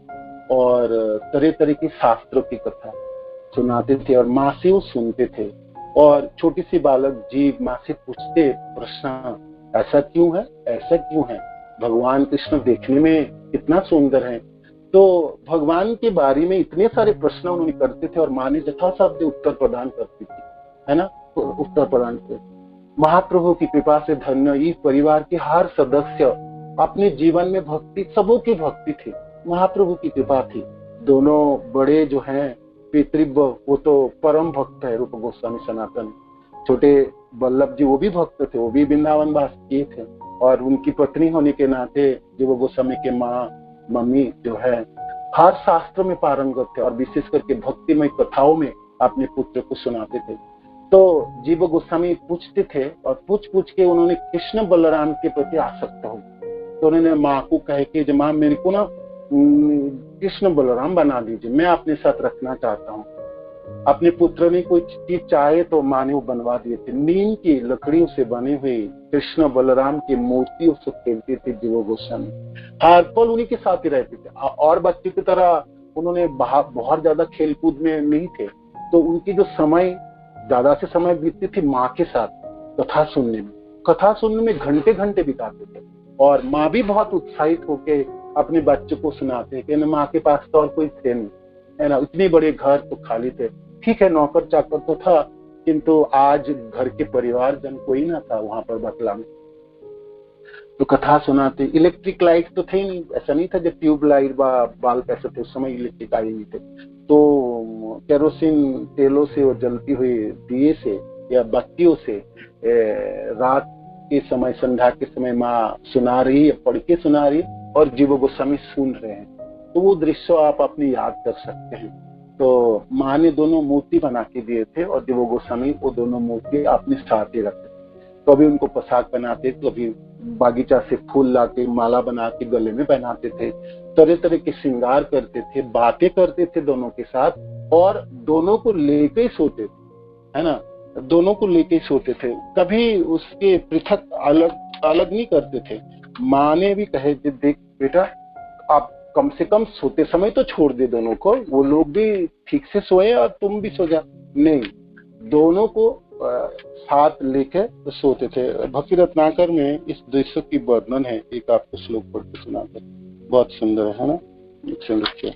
और तरह तरह की शास्त्रों की कथा सुनाते थे और माँ से वो सुनते थे। और छोटी सी बालक जीव माँ से पूछते प्रश्न, ऐसा क्यों है, ऐसा क्यों है। भगवान कृष्ण देखने में कितना सुंदर है। तो भगवान के बारे में इतने सारे प्रश्न उन्होंने करते थे और माँ ने यथाशब्द उत्तर प्रदान करती थी, है ना, तो उत्तर प्रदान करते। महाप्रभु की कृपा से धन्य इस परिवार के हर सदस्य अपने जीवन में भक्ति, सबों की भक्ति थी, महाप्रभु की कृपा थी। दोनों बड़े जो हैं पितृव्य, वो तो परम भक्त है, रूप गोस्वामी सनातन। छोटे वल्लभ जी वो भी भक्त थे, वो भी वृंदावन वास किए थे, और उनकी पत्नी होने के नाते जीव गोस्वामी के माँ मम्मी जो है हर शास्त्र में पारंगत थे और विशेष करके भक्तिमय कथाओं में अपने पुत्र को सुनाते थे। तो जीव गोस्वामी पूछते थे और पूछ के उन्होंने कृष्ण बलराम के प्रति आसक्त हो, तो उन्होंने माँ को कहे कि माँ मेरे को ना कृष्ण बलराम बना दीजिए, मैं अपने साथ रखना चाहता हूँ। अपने पुत्र ने कोई चीज चाहे तो माँ ने वो बनवा दिए थे। नीम की लकड़ियों से बने हुए कृष्ण बलराम की मूर्तियों से खेलते थे जीव गोस्वामी, हर पल उन्हीं के साथ ही रहते थे। और बच्चों की तरह उन्होंने बहुत ज्यादा खेल कूद में नहीं थे, तो उनकी जो समय ज्यादा से समय बीतती थी माँ के साथ कथा सुनने में घंटे घंटे बिताते थे। और माँ भी बहुत उत्साहित होके अपने बच्चों को सुनाते कि माँ के पास तो और कोई थे नहीं, है ना, इतने बड़े घर तो खाली थे। ठीक है, नौकर चाकर तो था, किंतु आज घर के परिवार जन कोई ना था वहां पर बतला में। तो कथा सुनाते। इलेक्ट्रिक लाइट तो थे नहीं, ऐसा नहीं था जब ट्यूब लाइट बाल कैसे थे, उस समय इलेक्ट्रिक आई नहीं थे। तो केरोसिन तेलों से और जलती हुई दिए से या बत्तियों से रात के समय, संध्या के समय माँ सुना रही है, पढ़ के सुना रही है और जीव गोस्वामी सुन रहे हैं। तो वो दृश्य आप अपनी याद कर सकते हैं। तो माँ ने दोनों मूर्ति बना के दिए थे और जीव गोस्वामी वो दोनों मूर्ति अपने साथ ही रखते थे। कभी उनको पोशाक बनाते, कभी बागीचा से फूल ला के माला बना के गले में पहनाते थे, तरह तरह के श्रृंगार करते थे, बातें करते थे दोनों के साथ, और दोनों को लेके ही सोते थे, है ना, दोनों को लेके ही सोते थे, कभी उसके पृथक अलग नहीं करते थे। माँ ने भी कहे देख बेटा, आप कम से कम सोते समय तो छोड़ दे दोनों को, वो लोग भी ठीक से सोए और तुम भी सो जा। नहीं, दोनों को साथ लेके तो सोते थे। भक्ति रत्नाकर में इस दृश्य की वर्णन है, एक आपको श्लोक पढ़ के सुनाते, बहुत सुंदर है ना, लिखिए।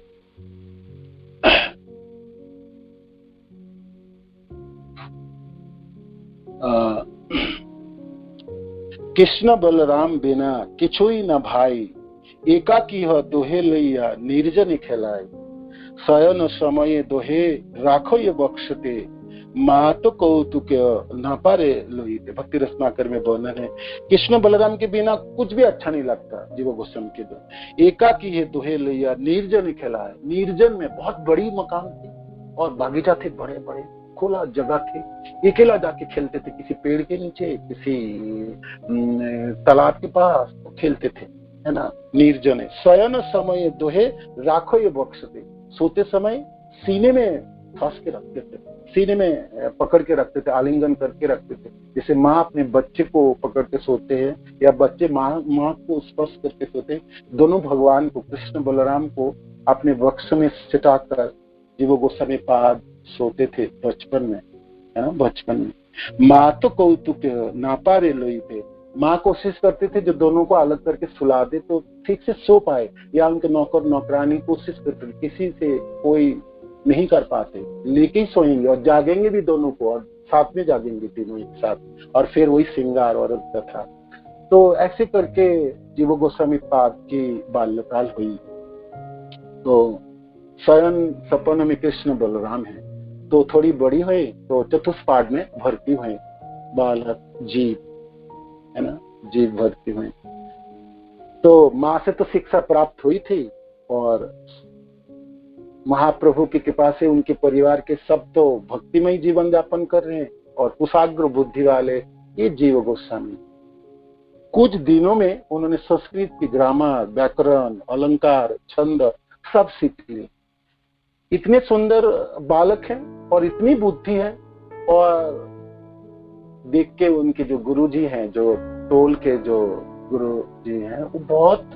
कृष्ण बलराम बिना किछुई न भाई, एकाकी दोहे लैया निर्जन खेलाय, शयन समय दोहे राखो ये बख्शते, मात कौतुक न पारे लोहिते। भक्ति रत्नाकर में वर्णन है, कृष्ण बलराम के बिना कुछ भी अच्छा नहीं लगता जीव गोस्वामी के दो। एकाकी है दोहे लैया निर्जन खेलाय, निर्जन में बहुत बड़ी मकान थी और बागीचा थे, बड़े बड़े खुला जगह थे, अकेला जाके खेलते थे, किसी पेड़ के नीचे, किसी तालाब के पास खेलते थे, है ना, निर्जन है। शयन समय दोहे राखो ये बख्शते, सोते समय सीने में फंस के रखते थे, सीने में पकड़ के रखते थे, आलिंगन करके रखते थे, जैसे माँ अपने बच्चे को पकड़ के सोते हैं या बच्चे माँ को स्पर्श करके सोते हैं। दोनों भगवान को, कृष्ण बलराम को अपने वक्ष में सिटाकर जीव गोस्वामी पाद सोते थे बचपन में, है ना, बचपन में। माँ तो कौतुक ना पारे लोई पे, माँ कोशिश करते थे जो दोनों को अलग करके सुला दे तो ठीक से सो पाए, या उनके नौकर नौकरानी कोशिश करते, किसी से कोई नहीं कर पाते, लेके ही सोएंगे और जागेंगे भी दोनों को, और साथ में जागेंगे तीनों एक साथ, और फिर वही श्रृंगार और कथा। तो ऐसे करके जीव गोस्वामी पाद की बाल्यकाल हुई। तो शयन सपन में कृष्ण बलराम है, तो थोड़ी बड़ी हुई तो चतुष्पाद में भर्ती हुई, बालक जीव, है ना, जीव भर्ती हुई। तो माँ से तो शिक्षा प्राप्त हुई थी और महाप्रभु की कृपा से उनके परिवार के सब तो भक्तिमय जीवन यापन कर रहे हैं, और कुशाग्र बुद्धि वाले ये जीव गोस्वामी। कुछ दिनों में उन्होंने संस्कृत की ग्रामर, व्याकरण, अलंकार, छंद सब सीख लिए। इतने सुंदर बालक हैं और इतनी बुद्धि है, और देख के उनके जो गुरुजी हैं, जो टोल के जो गुरुजी हैं, वो बहुत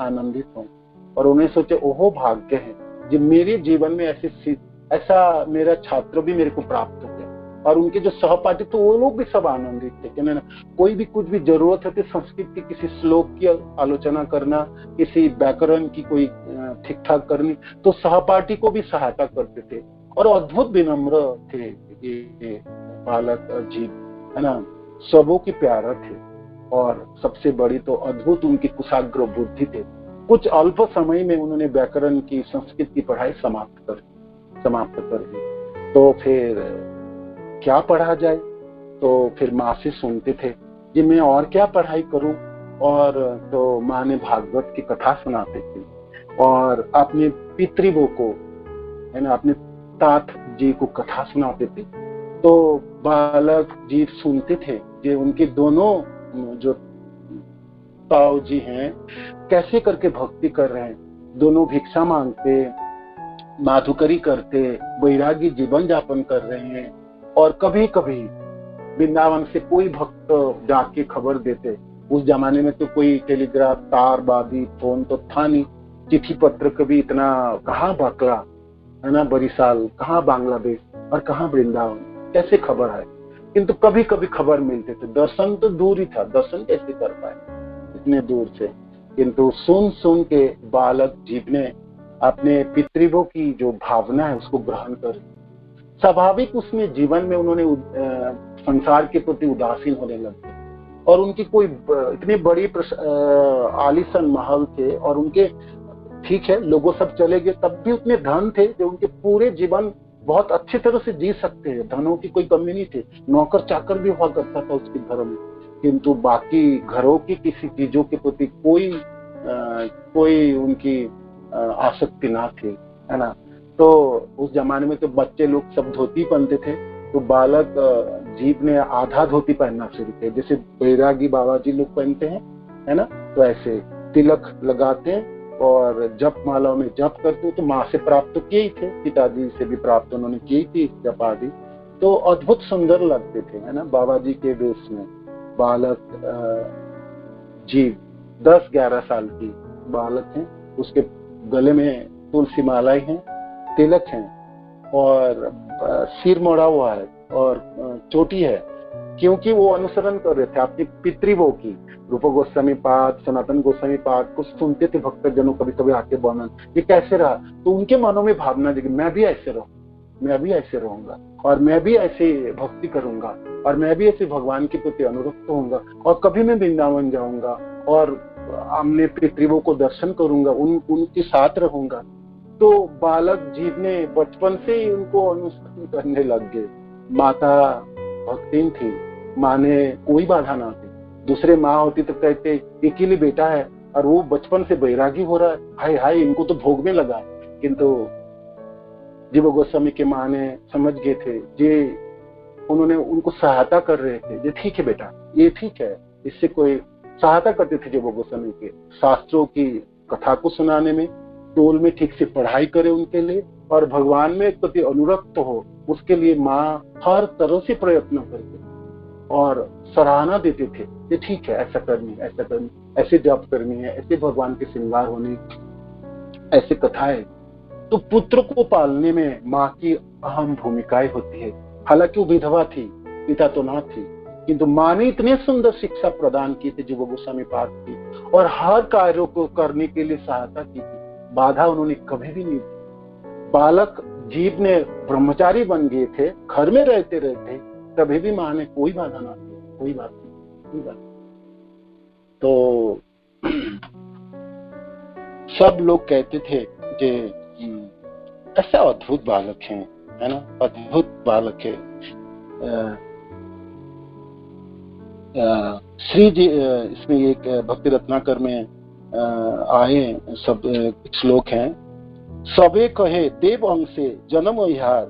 आनंदित हों और उन्हें सोचे ओहो भाग्य है जो मेरे जीवन में ऐसा मेरा छात्र भी मेरे को प्राप्त हो गया। और उनके जो सहपाठी तो वो लोग भी सब आनंदित थे कि ना कोई भी कुछ भी जरूरत होती संस्कृत के किसी श्लोक की आलोचना करना, किसी व्याकरण की कोई ठीक ठाक करनी, तो सहपाठी को भी सहायता करते थे और अद्भुत विनम्र थे ये बालक जीव, है ना, सबों की प्यारा थे। और सबसे बड़ी तो अद्भुत उनकी कुशाग्र बुद्धि थे। कुछ अल्प समय में उन्होंने व्याकरण की, संस्कृत की पढ़ाई समाप्त कर दी। तो फिर क्या पढ़ा जाए, तो फिर माँ से सुनते थे कि मैं और क्या पढ़ाई करूं, और तो माँ ने भागवत की कथा सुनाते थे और अपने पितृवों को, है ना, अपने तात जी को कथा सुनाते थे। तो बालक जी सुनते थे कि उनके दोनों जो ताऊ जी हैं कैसे करके भक्ति कर रहे हैं, दोनों भिक्षा मांगते, माधुकरी करते, वैरागी जीवन यापन कर रहे हैं। और कभी कभी वृंदावन से कोई भक्त जाके खबर देते। उस जमाने में तो कोई टेलीग्राफ, तार बादी, फोन तो था नहीं, चिट्ठी पत्र कभी इतना कहाँ बकला, है ना, बरिसाल कहाँ बांग्लादेश और कहाँ वृंदावन, कैसे खबर है। किंतु कभी कभी खबर मिलते थे। दर्शन तो दूर ही था, दर्शन कैसे कर पाए इतने दूर से। किंतु सुन सुन के बालक जीव ने अपने पितृवों की जो भावना है उसको ग्रहण कर, स्वाभाविक उसमें जीवन में उन्होंने संसार के प्रति उदासीन होने लगे। और उनकी कोई इतनी बड़ी आलीशान महल थे और उनके, ठीक है लोगों सब चले गए, तब भी उतने धन थे जो उनके पूरे जीवन बहुत अच्छी तरह से जी सकते हैं। धनों की कोई कमी नहीं थी, नौकर चाकर भी हुआ करता था उसके घर में। किंतु बाकी घरों की किसी चीजों के प्रति कोई उनकी आसक्ति ना थी, है ना। तो उस जमाने में तो बच्चे लोग सब धोती पहनते थे, तो बालक जीव ने आधा धोती पहनना शुरू किया, जैसे बैरागी बाबा जी लोग पहनते हैं, है ना। तो ऐसे तिलक लगाते और जप माला में जप करते। तो माँ से प्राप्त तो किए ही थे, पिताजी से भी प्राप्त उन्होंने की थी जप आदि। तो अद्भुत सुंदर लगते थे, है ना, बाबा जी के वेश में। बालक जीव 10-11 साल की बालक हैं, उसके गले में तुलसी मालाएं हैं, तिलक हैं और सिर मोड़ा हुआ है और चोटी है, क्योंकि वो अनुसरण कर रहे थे अपने पितृवों की। रूप गोस्वामी पाद, सनातन गोस्वामी पाद को सुनते थे भक्त जनों, कभी कभी आके वर्णन, ये कैसे रहा। तो उनके मनों में भावना जगी, मैं भी ऐसे रहूं, मैं भी ऐसे रहूंगा और मैं भी ऐसे भक्ति करूंगा और मैं भी ऐसे भगवान के प्रति अनुरक्त होऊंगा और कभी मैं वृंदावन जाऊंगा और अपने पितृवों को दर्शन करूंगा, उनके साथ रहूंगा। तो बालक जीव ने बचपन से ही उनको अनुसरण करने लग गए। माता भक्तिन थी, माँ ने कोई बाधा ना थी। दूसरे माँ होती तो कहते अकेले बेटा है और वो बचपन से बैरागी हो रहा है, हाय हाय इनको तो भोग में लगा। किंतु जीव गोस्वामी के माँ ने समझ गए थे, जे उन्होंने उनको सहायता कर रहे थे, जे ठीक है बेटा ये ठीक है, इससे कोई सहायता करते थे जीव गोस्वामी के, शास्त्रों की कथा को सुनाने में, टोल में ठीक से पढ़ाई करे उनके लिए और भगवान में प्रति अनुरक्त हो, उसके लिए माँ हर तरह से प्रयत्न करते और सराहना देते थे कि ठीक है ऐसा करनी, ऐसा करनी, ऐसे जप करनी है, ऐसे भगवान के श्रृंगार होने, ऐसे कथाएं। तो पुत्र को पालने में माँ की अहम भूमिकाएं होती है। हालांकि वो विधवा थी, पिता तो ना थी, किंतु माँ ने इतने सुंदर शिक्षा प्रदान की थी जीव गोस्वामी पाद की और हर कार्यों को करने के लिए सहायता की थी, बाधा उन्होंने कभी भी नहीं दी। बालक जीव ने ब्रह्मचारी बन गए थे, घर में रहते रहते, कभी भी माँ ने कोई बाधा ना दी, कोई बात नहीं, कोई बात नहीं। तो सब लोग कहते थे कि ऐसा अद्भुत बालक है ना, अद्भुत बालक है। श्री जी इसमें एक भक्ति रत्नाकर में आए सब श्लोक हैं। सबे कहे देव अंशे जन्म इहार,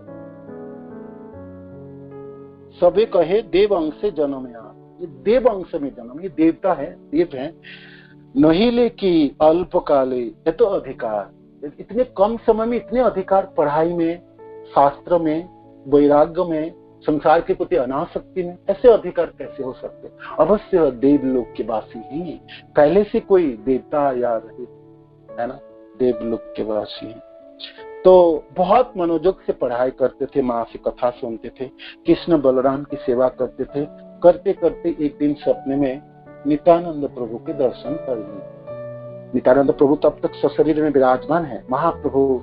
सबे कहे देव अंशे जन्म इहार, ये देव अंश में जन्म, ये देवता है, देव है। नहीं ले कि अल्पकाले ये तो अधिकार, इतने कम समय में इतने अधिकार, पढ़ाई में, शास्त्र में, वैराग्य में, संसार के प्रति अनासक्ति में, ऐसे अधिकार कैसे हो सकते। अवश्य देवलोक के वासी ही, पहले से कोई देवता या रहे, है ना, देवलोक के वासी है। तो बहुत मनोयोग से पढ़ाई करते थे, माँ से कथा सुनते थे, कृष्ण बलराम की सेवा करते थे। करते करते एक दिन सपने में नित्यानंद प्रभु के दर्शन कर लिए। नित्यानंद प्रभु तब तक सशरीर में विराजमान है, महाप्रभु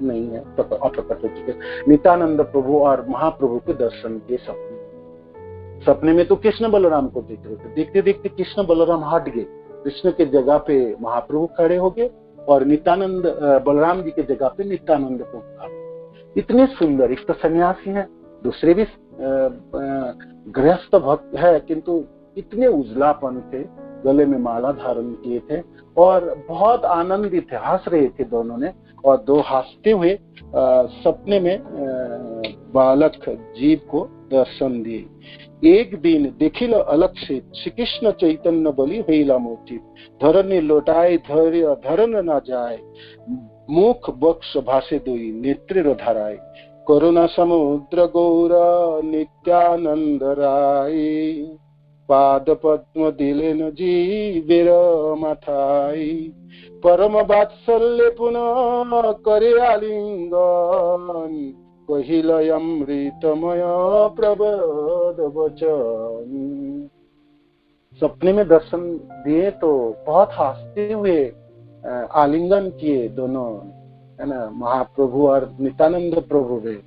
नहीं है, अप्रकट हो चुके। नित्यानंद प्रभु और महाप्रभु के दर्शन के सपने में तो कृष्ण बलराम को देख रहे थे। देखते देखते कृष्ण बलराम हट गए, कृष्ण के जगह पे महाप्रभु खड़े हो गए और नित्यानंद बलराम जी के जगह पे नित्यानंद प्रभु खड़े। इतने सुंदर, एक तो सन्यासी है, दूसरे भी गृहस्थ भक्त है, किंतु इतने उजलापन थे, गले में माला धारण किए थे और बहुत आनंदित थे, हंस रहे थे दोनों ने। और दो हंसते हुए सपने में बालक जीव को दर्शन दिए। एक दिन देखिल अलग से श्री कृष्ण चैतन्य बलि होइला मूर्ति, धरनी लोटाए धैर्य धरन न जाए, मुख बक्ष भाषे दुई नेत्र धराए, करुणा समुद्र गौर नित्यानंद राय, पाद पद्म दिलेन जीवेर माथाई, परम वात्सल्य पुनः करे आलिंगन, कहिल अमृतमय प्रबोध वचन। सपने में दर्शन दिए तो बहुत हंसते हुए आलिंगन किए दोनों, है ना, महाप्रभु और नित्यानंद प्रभु ने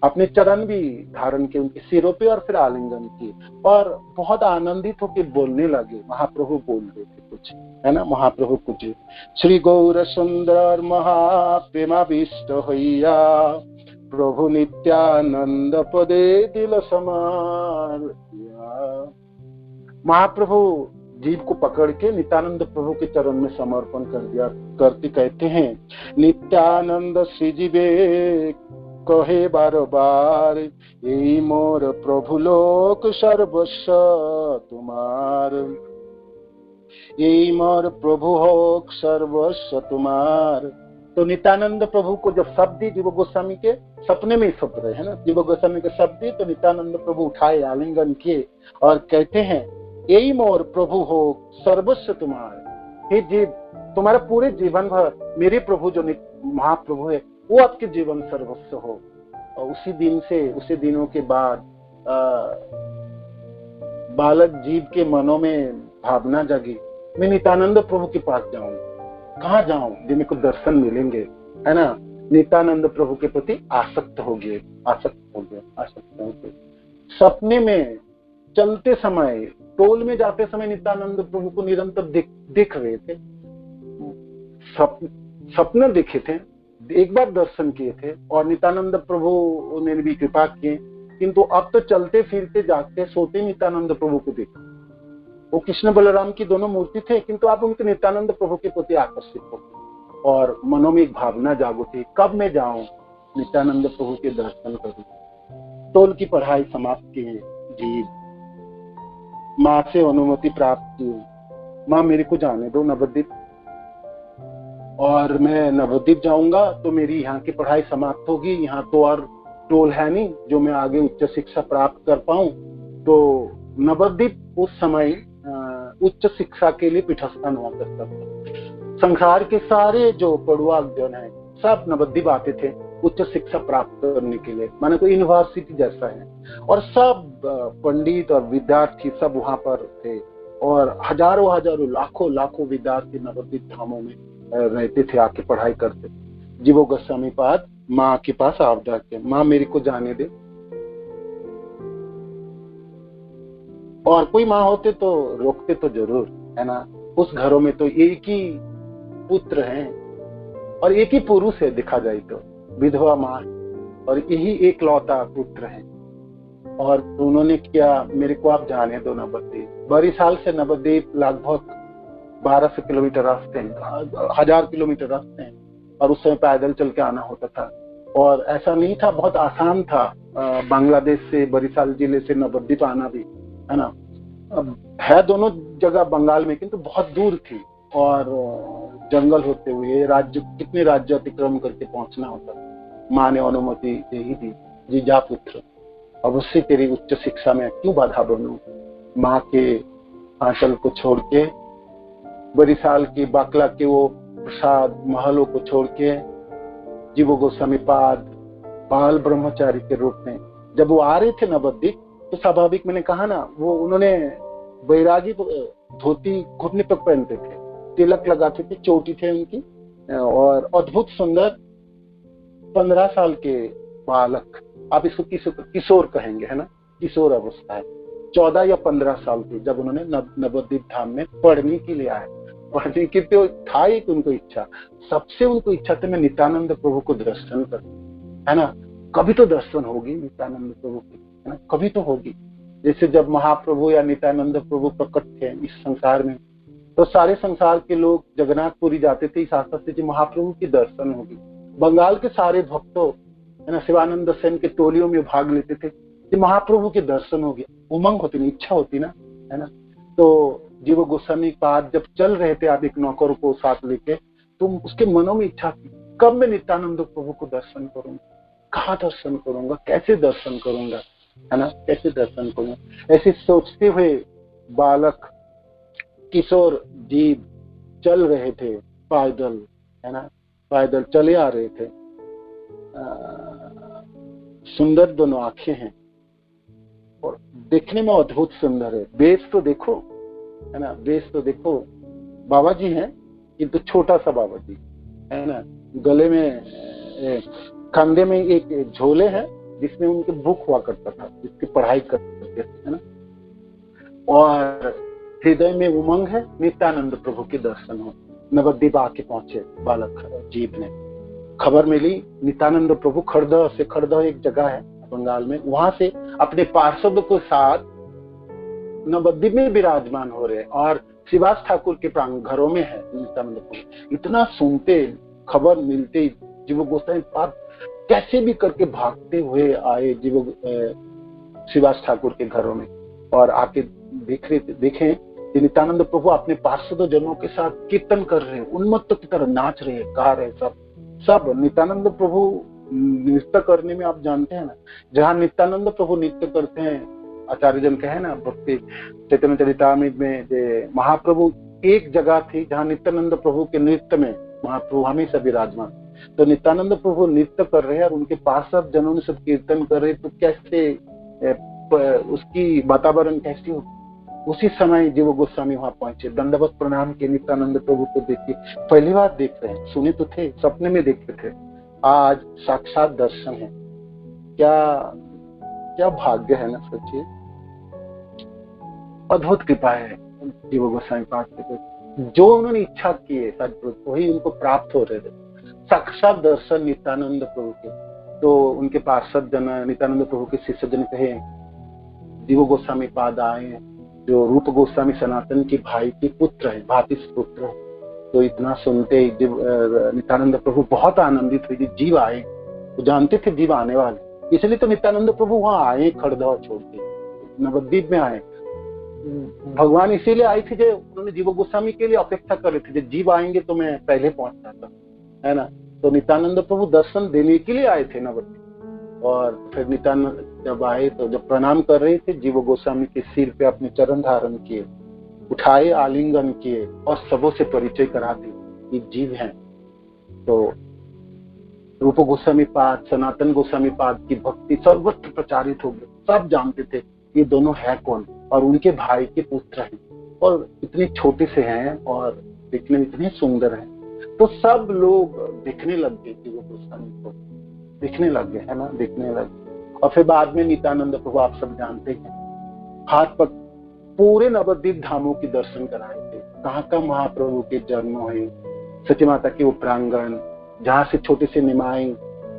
अपने चरण भी धारण किए उनके सिरों पे और फिर आलिंगन किए और बहुत आनंदित होकर बोलने लगे। महाप्रभु बोल रहे थे कुछ, है ना, महाप्रभु कुछ, श्री गौर सुंदर महाप्रेमाविष्ट होइया, प्रभु नित्यानंद पदे दिल समार। महाप्रभु जीव को पकड़ के नित्यानंद प्रभु के चरण में समर्पण कर दिया। करते कहते हैं, नित्यानंद श्री जीवे कहे बार बार, यही मोर प्रभु लोक सर्वस्व तुम्हार, यही मोर प्रभु हो सर्वस्व तुम्हार। तो नित्यानंद प्रभु को जब शब्द दी जीव गोस्वामी के सपने में सप रहे हैं ना, जीव गोस्वामी के शब्द दी तो नित्यानंद प्रभु उठाए, आलिंगन किए और कहते हैं, यही मोर प्रभु हो सर्वस्व तुम्हार। हे जीव, तुम्हारे पूरे जीवन भर मेरे प्रभु जो महाप्रभु है वो आपके जीवन सर्वस्व हो। और उसी दिन से, उसी दिनों के बाद बालक जीव के मनों में भावना जगी, मैं नित्यानंद प्रभु के पास जाऊं, कहाँ जाऊं जिनमें को दर्शन मिलेंगे, है ना। नित्यानंद प्रभु के प्रति आसक्त हो गए। सपने में चलते समय, टोल में जाते समय नित्यानंद प्रभु को निरंतर देख रहे थे, सपने देखे थे, एक बार दर्शन किए थे और नित्यानंद प्रभु ने भी कृपा किए, किंतु अब तो चलते फिरते जागते सोते नित्यानंद प्रभु को देखा। वो कृष्ण बलराम की दोनों मूर्ति थे, किंतु आप उनके नित्यानंद प्रभु के प्रति आकर्षित हो और मनों में एक भावना जागो थी, कब मैं जाऊं नित्यानंद प्रभु के दर्शन करूं। टोल की पढ़ाई समाप्त की जी, माँ से अनुमति प्राप्त की, माँ मेरे को जाने दो नवद्वीप, और मैं नवद्वीप जाऊंगा तो मेरी यहाँ की पढ़ाई समाप्त होगी, यहाँ तो और टोल है नहीं जो मैं आगे उच्च शिक्षा प्राप्त कर पाऊं। तो नवद्वीप उस समय उच्च शिक्षा के लिए पीठस्थान हुआ करता था। संसार के सारे जो पढ़ुआ जन है सब नवद्वीप आते थे उच्च शिक्षा प्राप्त करने के लिए, माने तो यूनिवर्सिटी जैसा है, और सब पंडित और विद्यार्थी सब वहां पर थे और हजारों हजारों लाखों लाखों विद्यार्थी नवद्वीप धामों में रहते थे, आके पढ़ाई करते। जीवो गोस्वामी पाद माँ के पास आवदा के, माँ मेरे को जाने दे। और कोई माँ होते तो रोकते तो जरूर, है ना। उस घरों में तो एक ही पुत्र हैं और एक ही पुरुष है, देखा जाए तो विधवा माँ, और यही एक लौता पुत्र है। और उन्होंने क्या, मेरे को आप जाने दो नवद्वीप। 12 साल से नवद्वीप लगभग 1200 किलोमीटर रास्ते हैं, 1000 किलोमीटर रास्ते हैं, और उस समय पैदल चल के आना होता था। और ऐसा नहीं था, बहुत आसान था बांग्लादेश से, बरिशाल जिले से नवद्वीप आना भी, है ना। अब है दोनों जगह बंगाल में, किंतु बहुत दूर थी और जंगल होते हुए राज्य, कितने राज्य अतिक्रम करके पहुंचना होता। माँ ने अनुमति दे ही दी, जी जा पुत्र, अवश्य तेरी उच्च शिक्षा में क्यों बाधा बनूं। माँ के आंचल को छोड़ के, बरिशाल के बाकला के वो प्रसाद महलों को छोड़ के जीव गोस्वामी पाद बाल ब्रह्मचारी के रूप में जब वो आ रहे थे नवद्वीप, तो स्वाभाविक मैंने कहा ना, वो उन्होंने बैरागी धोती घुटने पर पहनते थे, तिलक लगाते थे, चोटी थे उनकी, और अद्भुत सुंदर 15 साल के बालक, आप इसको किशोर कहेंगे, है ना, किशोर अवस्था है, 14 या 15 साल की, जब उन्होंने नवद्वीप धाम में पढ़ने के लिए आए। पढ़ने की तो था एक उनको इच्छा, सबसे उनको इच्छा थी मैं नित्यानंद प्रभु को दर्शन करूं, है ना, कभी तो दर्शन होगी नित्यानंद प्रभु की, है ना, कभी तो होगी। जैसे जब महाप्रभु या नित्यानंद प्रभु प्रकट थे इस संसार में, तो सारे संसार के लोग जगन्नाथपुरी जाते थे इस आशा से कि महाप्रभु की दर्शन होगी। बंगाल के सारे भक्तों, है ना, शिवानंद सेन के टोलियों में भाग लेते थे कि महाप्रभु के दर्शन हो गया, उमंग होती ना, इच्छा होती ना, है ना। तो जीव गोस्वामी पाद जब चल रहे थे आप एक नौकर को साथ लेके, तो उसके मनों में इच्छा थी कब मैं नित्यानंद प्रभु को दर्शन करूंगा, कहाँ दर्शन करूंगा, कैसे दर्शन करूंगा, है ना, कैसे दर्शन करूंगा। ऐसे सोचते हुए बालक किशोर जीव चल रहे थे पैदल, है ना, पैदल चले आ रहे थे। सुंदर दोनों आंखें हैं और देखने में अद्भुत सुंदर है। बेस तो देखो, है ना, बेस तो देखो, बाबा जी हैं किंतु छोटा सा बाबा जी, है ना, गले में कंधे में एक झोले हैं जिसमें उनके बुक हुआ करता था, जिसकी पढ़ाई करते थे, है ना, और हृदय में उमंग है नित्यानंद प्रभु के दर्शन हो। नवद्वीप आके पहुंचे बालक जीव ने, खबर मिली नित्यानंद प्रभु खड़दह से, खड़दह एक जगह है बंगाल में, वहां से अपने पार्षद के साथ नवद्वीप में विराजमान हो रहे, और श्रीवास ठाकुर के घरों में है नित्यानंद प्रभु। इतना सुनते, खबर मिलते जीव गोस्वामी पाद कैसे भी करके भागते हुए आए जीव श्रीवास ठाकुर के घरों में, और आके देखें कि नित्यानंद प्रभु अपने पार्षद जनों के साथ कीर्तन कर रहे हैं, उन्मत्त की तरह नाच रहे हैं, गा रहे हैं। सब नित्यानंद प्रभु नृत्य करने में, आप जानते हैं ना, जहाँ नित्यानंद प्रभु नृत्य करते हैं, आचार्य जन कहे ना भक्ति चैतन्य चरितामृत में, महाप्रभु एक जगह थी जहाँ नित्यानंद प्रभु के नृत्य में महाप्रभु हमेशा विराजमान। तो नित्यानंद प्रभु नृत्य कर रहे हैं और उनके पास सब जनों ने सब कीर्तन कर रहे, तो कैसे उसकी वातावरण कैसी हो। उसी समय जीव गोस्वामी वहां पहुंचे, दंडवत प्रणाम के नित्यानंद प्रभु को देखिए, पहली बार देख रहे हैं, सुने तो थे, सपने में देखते थे, आज साक्षात दर्शन है। क्या क्या भाग्य है ना, सोचिए, अद्भुत कृपा है जीव गोस्वामी पाद के। जो उन्होंने इच्छा की है सचमुच वही उनको प्राप्त हो रहे थे, साक्षात दर्शन नित्यानंद प्रभु के। तो उनके पार्षद जन, नित्यानंद प्रभु के शिष्य जन कहे जीव गोस्वामी पाद आए, जो रूप गोस्वामी सनातन के भाई के पुत्र है, भातिस पुत्र है। तो इतना सुनते ही नित्यानंद प्रभु बहुत आनंदित हुए, जीव आए, वो जानते थे जीव आने वाले, इसलिए तो नित्यानंद प्रभु वहां आए, खड़दह छोड़ के नवद्वीप में आए। भगवान इसीलिए आए थे जो उन्होंने जीव गोस्वामी के लिए अपेक्षा कर रहे थे, जब जीव आएंगे तो मैं पहले पहुंच जाता, है ना। तो नित्यानंद प्रभु दर्शन देने के लिए आए थे नवद्वीप। और फिर नित्यानंद जब आए तो जब प्रणाम कर रहे थे, जीव गोस्वामी के सिर पे अपने चरण धारण किए, उठाए, आलिंगन किए और सबों से परिचय करा दी, ये जीव हैं। तो रूप गोस्वामी पाद, सनातन गोस्वामी पाद की भक्ति सर्वत्र प्रचारित हो गई, सब जानते थे ये दोनों है कौन, और उनके भाई के पुत्र हैं, और इतने छोटे से हैं और दिखने में इतने सुंदर हैं। तो सब लोग देखने लग गए जीव गोस्वामी को, दिखने लग गए, है ना, दिखने लगे। और फिर बाद में नित्यानंद प्रभु, आप सब जानते हैं, हाथ पर पूरे नवद्वीप धामों के दर्शन कराए थे। कहाँ महाप्रभु के जन्म हुए, सती माता के वो प्रांगण, जहाँ से छोटे से निमाई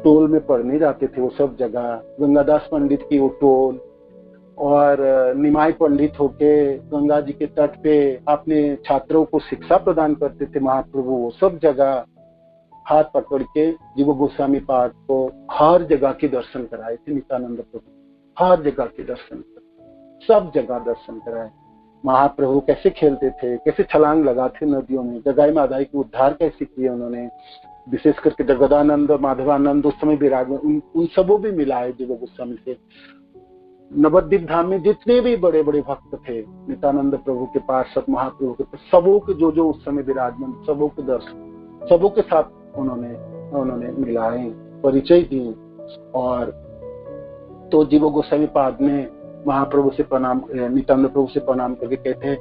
टोल में पढ़ने जाते थे, वो सब जगह, गंगादास पंडित की वो टोल, और निमाई पंडित होके गंगा जी के तट पे अपने छात्रों को शिक्षा प्रदान करते थे महाप्रभु, वो सब जगह हाथ पकड़ के जीव गोस्वामी पाद को हर जगह के दर्शन कराए थे नित्यानंद प्रभु, हर जगह के दर्शन, सब जगह दर्शन कराए। महाप्रभु कैसे खेलते थे, कैसे छलांग लगाते नदियों में, जगाई मादाई के उद्धार कैसे किए उन्होंने, विशेष करके जगदानंद, माधवानंद उस समय विराजमान, उन सबों भी मिलाए जीव गोस्वामी से। नवद्वीप धाम में जितने भी बड़े बड़े भक्त थे नित्यानंद प्रभु के पार्षद, महाप्रभु के, सबों के जो उस समय विराजमान, सबों के दर्शन, सबों के साथ उन्होंने उन्होंने मिलाए, परिचय दी। और तो जीव गोस्वामी पाद ने महाप्रभु से प्रणाम, नित्यानंद प्रभु से प्रणाम करके कहते हैं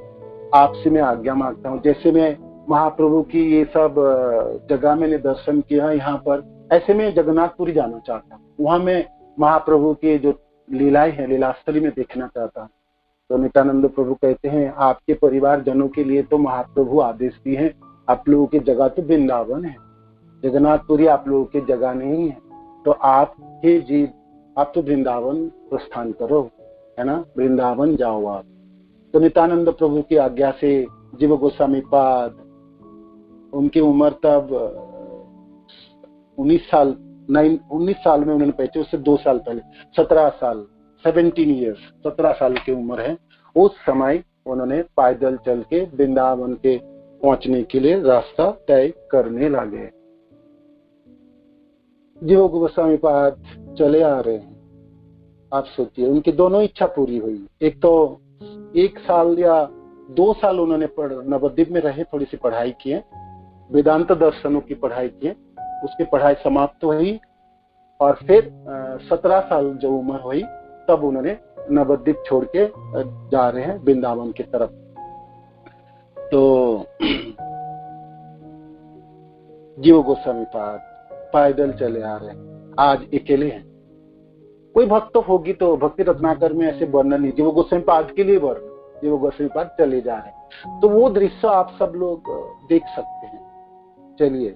आपसे मैं आज्ञा मांगता हूँ, जैसे मैं महाप्रभु की ये सब जगह मैंने दर्शन किया यहाँ पर, ऐसे मैं जगन्नाथपुरी जाना चाहता हूँ, वहां मैं महाप्रभु की जो लीलाएं हैं लीलास्थली में देखना चाहता हूँ। तो नित्यानंद प्रभु कहते हैं आपके परिवार जनों के लिए तो महाप्रभु आदेश दिए हैं, आप लोगों की जगह तो वृंदावन है, जगन्नाथपुरी आप लोगों की जगह नहीं है, तो आप हे जीव आप तो वृंदावन प्रस्थान करो, है ना, वृंदावन जाओ आप। तो नित्यानंद प्रभु की आज्ञा से जीव गोस्वामी पाद, उनकी उम्र तब 19 साल में उन्होंने पहुंचे, उससे 2 साल पहले 17 साल 17 ईयर्स 17 साल की उम्र है। उस समय उन्होंने पैदल चल के वृंदावन के पहुंचने के लिए रास्ता तय करने लगे। जीव गोस्वामी पाद चले आ रहे हैं, आप सोचिए उनकी दोनों इच्छा पूरी हुई। एक तो 1 साल या 2 साल उन्होंने नवद्वीप में रहे, थोड़ी सी पढ़ाई किए, वेदांत दर्शनों की पढ़ाई किए, उसकी पढ़ाई समाप्त हुई और फिर 17 साल जो उम्र हुई तब उन्होंने नवद्वीप छोड़ के जा रहे हैं वृंदावन की तरफ। तो जीव गोस्वामी पाद पैदल चले आ रहे हैं, आज अकेले हैं। कोई भक्त होगी तो भक्ति रत्नाकर में ऐसे वर्णन नहीं, जीव गोस्वामी पाद के लिए वर्णन, जीव गोस्वामी पाद चले जा रहे हैं, तो वो दृश्य आप सब लोग देख सकते हैं। चलिए,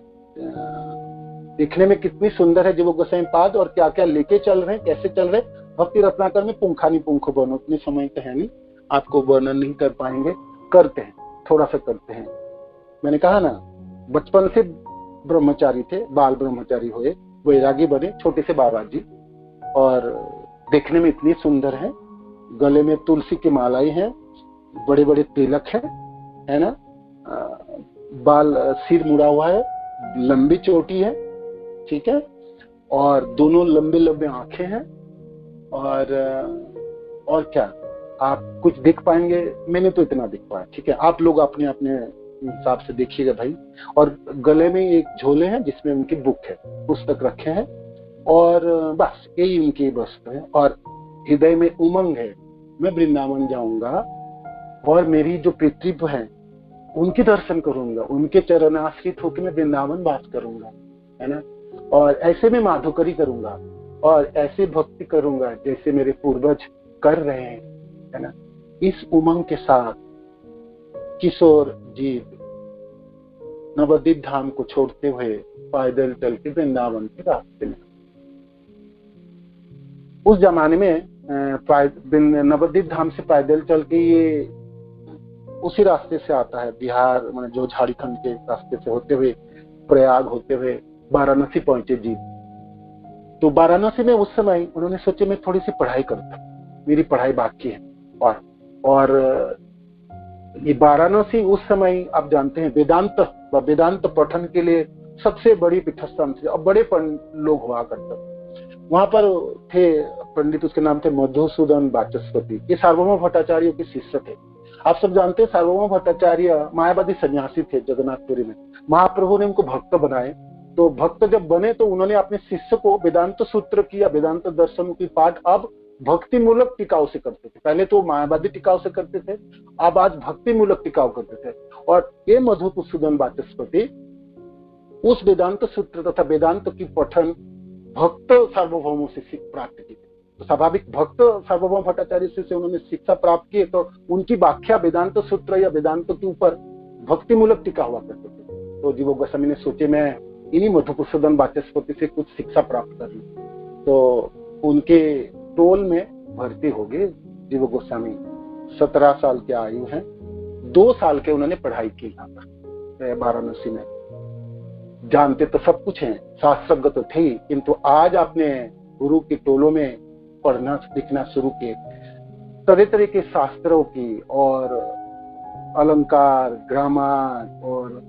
देखने में कितनी सुंदर है जीव गोस्वामी पाद और क्या क्या लेके चल रहे हैं, कैसे चल रहे हैं। भक्ति रत्नाकर में पुंखानी पुंखो बनो, उतने समय तो है नहीं, आपको वर्णन नहीं कर पाएंगे, करते हैं थोड़ा सा करते हैं। मैंने कहा ना बचपन से ब्रह्मचारी थे, बाल ब्रह्मचारी हुए, वैरागी बने, छोटे से बाबा जी, और देखने में इतनी सुंदर है। गले में तुलसी की मालाएं हैं, बड़े बड़े तिलक है ना, बाल सिर मुड़ा हुआ है, लंबी चोटी है, ठीक है, और दोनों लंबे लंबे आंखें हैं। और क्या आप कुछ देख पाएंगे, मैंने तो इतना देख पाया, ठीक है, आप लोग अपने अपने हिसाब से देखिएगा भाई। और गले में एक झोले हैं जिसमें उनकी बुक है, पुस्तक रखे हैं, और बस यही उनकी वस्तु है। और हृदय में उमंग है, मैं वृंदावन जाऊंगा और मेरी जो पितृव्य है उनके दर्शन करूंगा, उनके चरण आश्रित होकर मैं वृंदावन वास करूंगा, है ना, और ऐसे में माधुकरी करूंगा और ऐसे भक्ति करूंगा जैसे मेरे पूर्वज कर रहे हैं, है ना। इस उमंग के साथ किशोर जीव नवद्वीप धाम को छोड़ते हुए पैदल चल के वृंदावन के रास्ते में। उस जमाने में नवद्वीप धाम से पैदल चल के ये उसी रास्ते से आता है, बिहार जो झारखंड के रास्ते से होते हुए प्रयाग होते हुए वाराणसी पहुंचे जी। तो वाराणसी में उस समय उन्होंने सोचे मैं थोड़ी सी पढ़ाई करता, मेरी पढ़ाई बाकी है। और ये वाराणसी उस समय आप जानते हैं वेदांत पठन के लिए सबसे बड़ी पीठस्थान थी, और बड़े लोग हुआ करते। वहां पर थे पंडित, उसके नाम थे मधुसूदन वाचस्पति, ये सार्वभौम भट्टाचार्य के शिष्य थे। आप सब जानते हैं सार्वभौम भट्टाचार्य मायावादी सन्यासी थे जगन्नाथपुरी में। महाप्रभु ने उनको भक्त बनाए, तो भक्त जब बने तो उन्होंने अपने शिष्य को वेदांत सूत्र की या वेदांत दर्शन की पाठ अब भक्ति मूलक टिकाव से करते थे। पहले तो मायावादी टिकाव से करते थे, अब आज भक्ति मूलक टिकाव करते थे। और ये मधुसूदन वाचस्पति उस वेदांत सूत्र तथा वेदांत की पठन भक्त सार्वभौमों से प्राप्त की। तो स्वाभाविक भक्त सार्वभौम भट्टाचार्य से उन्होंने शिक्षा प्राप्त की, तो उनकी व्याख्या वेदांत सूत्र या वेदांत के ऊपर भक्ति मूलक टिका हुआ करते थे। तो जीव गोस्वामी ने सोचे मैं इन्हीं मधुसूदन वाचस्पति से कुछ शिक्षा प्राप्त कर लूं, तो उनके टोल में भर्ती हो गए जीव गोस्वामी। 17 साल की आयु है, 2 साल के उन्होंने पढ़ाई की यहाँ पर वाराणसी में। जानते तो सब कुछ हैं, शास्त्रज्ञ तो थे, किंतु आज आपने गुरु के टोलों में पढ़ना लिखना शुरू किए, तरह तरह के शास्त्रों की और अलंकार, ग्रामर और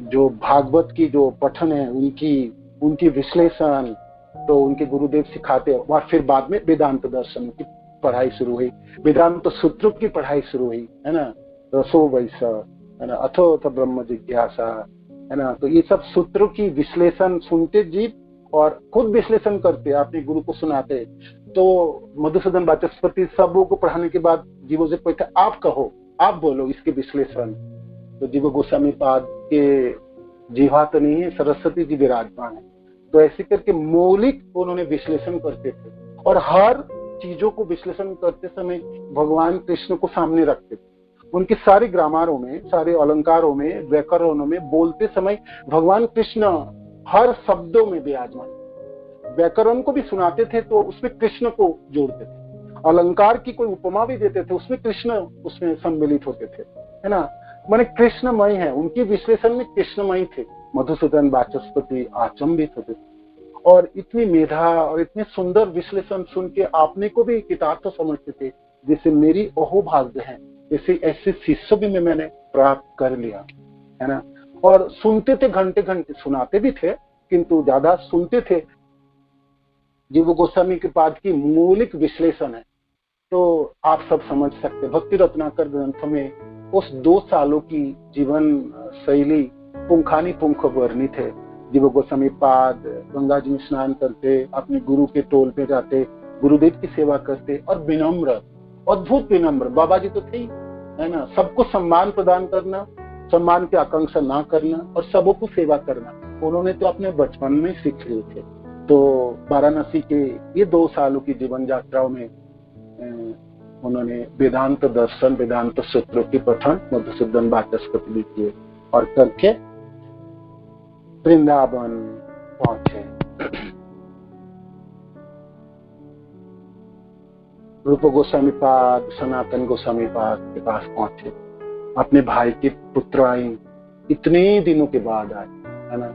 जो भागवत की जो पठन है उनकी विश्लेषण, तो उनके गुरुदेव सिखाते। और फिर बाद में वेदांत दर्शन की पढ़ाई शुरू हुई, वेदांत सूत्रों की पढ़ाई शुरू हुई, है ना, रसो वैसा, है ना, अथो ब्रह्म जिज्ञासा, है ना। तो ये सब सूत्रों की विश्लेषण सुनते जीव और खुद विश्लेषण करते, अपने गुरु को सुनाते। तो मधुसूदन वाचस्पति सबों को पढ़ाने के बाद जीवों से पूछते, आप कहो, आप बोलो इसके विश्लेषण। तो जीव गोस्वामी पाद के जीवा तो नहीं है, सरस्वती जी विराजमान है। तो ऐसे करके मौलिक उन्होंने विश्लेषण करते थे और हर चीजों को विश्लेषण करते समय भगवान कृष्ण को सामने रखते थे। उनके सारे ग्रामारों में, सारे अलंकारों में, व्याकरणों में बोलते समय भगवान कृष्ण हर शब्दों में विराजमान। व्याकरण को भी सुनाते थे तो उसमें कृष्ण को जोड़ते थे, अलंकार की कोई उपमा भी देते थे उसमें कृष्ण उसमें सम्मिलित होते थे, है ना। माने कृष्णमय है, उनके विश्लेषण में कृष्णमय थे। मधुसूदन वाचस्पति अचंभित होते थे और इतनी मेधा और इतने सुंदर विश्लेषण सुन के आपने को भी कृतार्थ समझते थे, जैसे मेरी अहोभाग्य है, जैसे ऐसे शिष्य भी मैंने प्राप्त कर लिया, है ना। और सुनते थे, घंटे घंटे सुनाते भी थे, किंतु ज्यादा सुनते थे। जीव गोस्वामी के पाद की मौलिक विश्लेषण है तो आप सब समझ सकते। भक्ति रत्नाकर ग्रंथ में उस 2 सालों की जीवन शैली पुंखानी पुंख वर्णित है। जीव गोस्वामी पाद गंगा जी में स्नान करते, अपने गुरु के टोल पे जाते, गुरुदेव की सेवा करते और विनम्र, अद्भुत विनम्र, बाबा जी तो थे ही, है ना। सबको सम्मान प्रदान करना, सम्मान की आकांक्षा ना करना और सबों को सेवा करना, उन्होंने तो अपने बचपन में सीख लिए थे। तो वाराणसी के ये 2 सालों की जीवन यात्राओं में उन्होंने वेदांत दर्शन, वेदांत सूत्रों की पठन मधुसूदन वाचस्पति किए और करके वृंदावन पहुंचे। रूप गोस्वामी पाद, सनातन गोस्वामी पाद के पास पहुंचे। अपने भाई के पुत्र आए, इतने दिनों के बाद आए, है ना।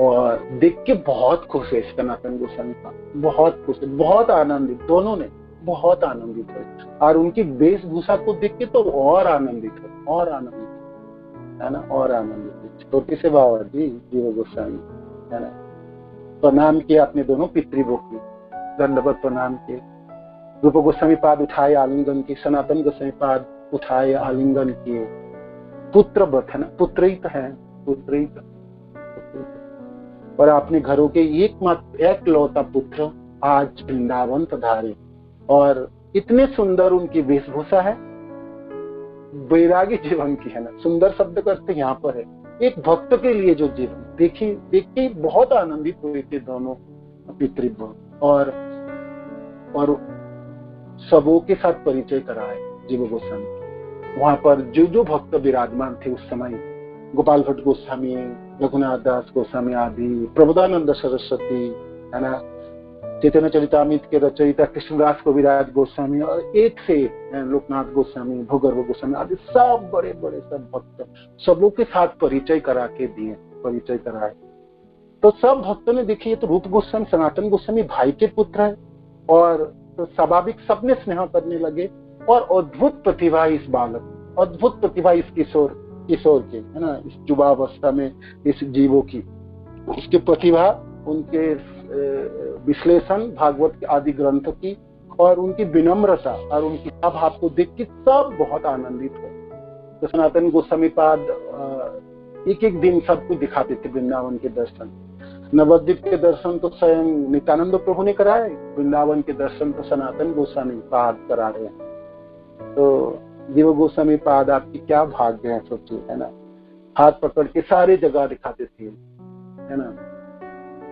और देख के बहुत खुश है सनातन गोस्वामी पाद, बहुत खुश है, बहुत आनंदित, दोनों ने बहुत आनंदित हुए। और उनकी वेशभूषा को देख के तो और आनंदित हुए, और आनंदित, है ना, और आनंदित। छोटी से बाबा जी जीव गोस्वामी, है ना, प्रणाम किए अपने दोनों पितृवों की, दंडवत प्रणाम किए। रूप गोस्वामी पाद उठाए आलिंगन की, सनातन गोस्वामी पाद उठाए आलिंगन किए। पुत्रवत, है ना, पुत्रित है, पुत्रित। और अपने घरों के एकलौता पुत्र आज वृंदावन पधारे। और इतने सुंदर उनकी वेशभूषा है, वैरागी जीवन की, है ना। सुंदर शब्द करते यहाँ पर है, एक भक्त के लिए जो जीवन देख के बहुत आनंदित हुए थे दोनों पितृव्य। और सबों के साथ परिचय कराए जीव गोस्वामी। वहां पर जो भक्त विराजमान थे उस समय, गोपाल भट्ट गोस्वामी, रघुनाथ दास गोस्वामी आदि, प्रबोधानंद सरस्वती, है ना, चैतन्य चरितामृत के रचयिता कृष्णदास कविराज गोस्वामी और एक से लोकनाथ गोस्वामी, भूगर्भ गोस्वामी आदि सब बड़े बड़े सब भक्त, सबों के साथ परिचय करा के दिए, परिचय कराए। तो सब भक्तों ने देखी ये तो रूप गोस्वामी, सनातन गोस्वामी भाई के पुत्र है। और तो स्वाभाविक सबने स्नेह करने लगे। और अद्भुत प्रतिभा इस बालक, अद्भुत प्रतिभा इस किशोर की, है ना, इस युवावस्था में इस जीवों की, उसकी प्रतिभा, उनके विश्लेषण भागवत के आदि ग्रंथ की और उनकी विनम्रता और उनकी भाव को देख के सब बहुत आनंदित हुए। तो सनातन गोस्वामी पाद एक एक दिन सबको दिखाते थे वृंदावन के दर्शन। नवद्वीप के दर्शन तो स्वयं नित्यानंद प्रभु ने कराए, वृंदावन के दर्शन तो सनातन गोस्वामी पाद करा रहे हैं। तो जीव गोस्वामी पाद आपकी क्या भाग्य है, सोचिए, है ना। हाथ पकड़ के सारी जगह दिखाते थे, है ना,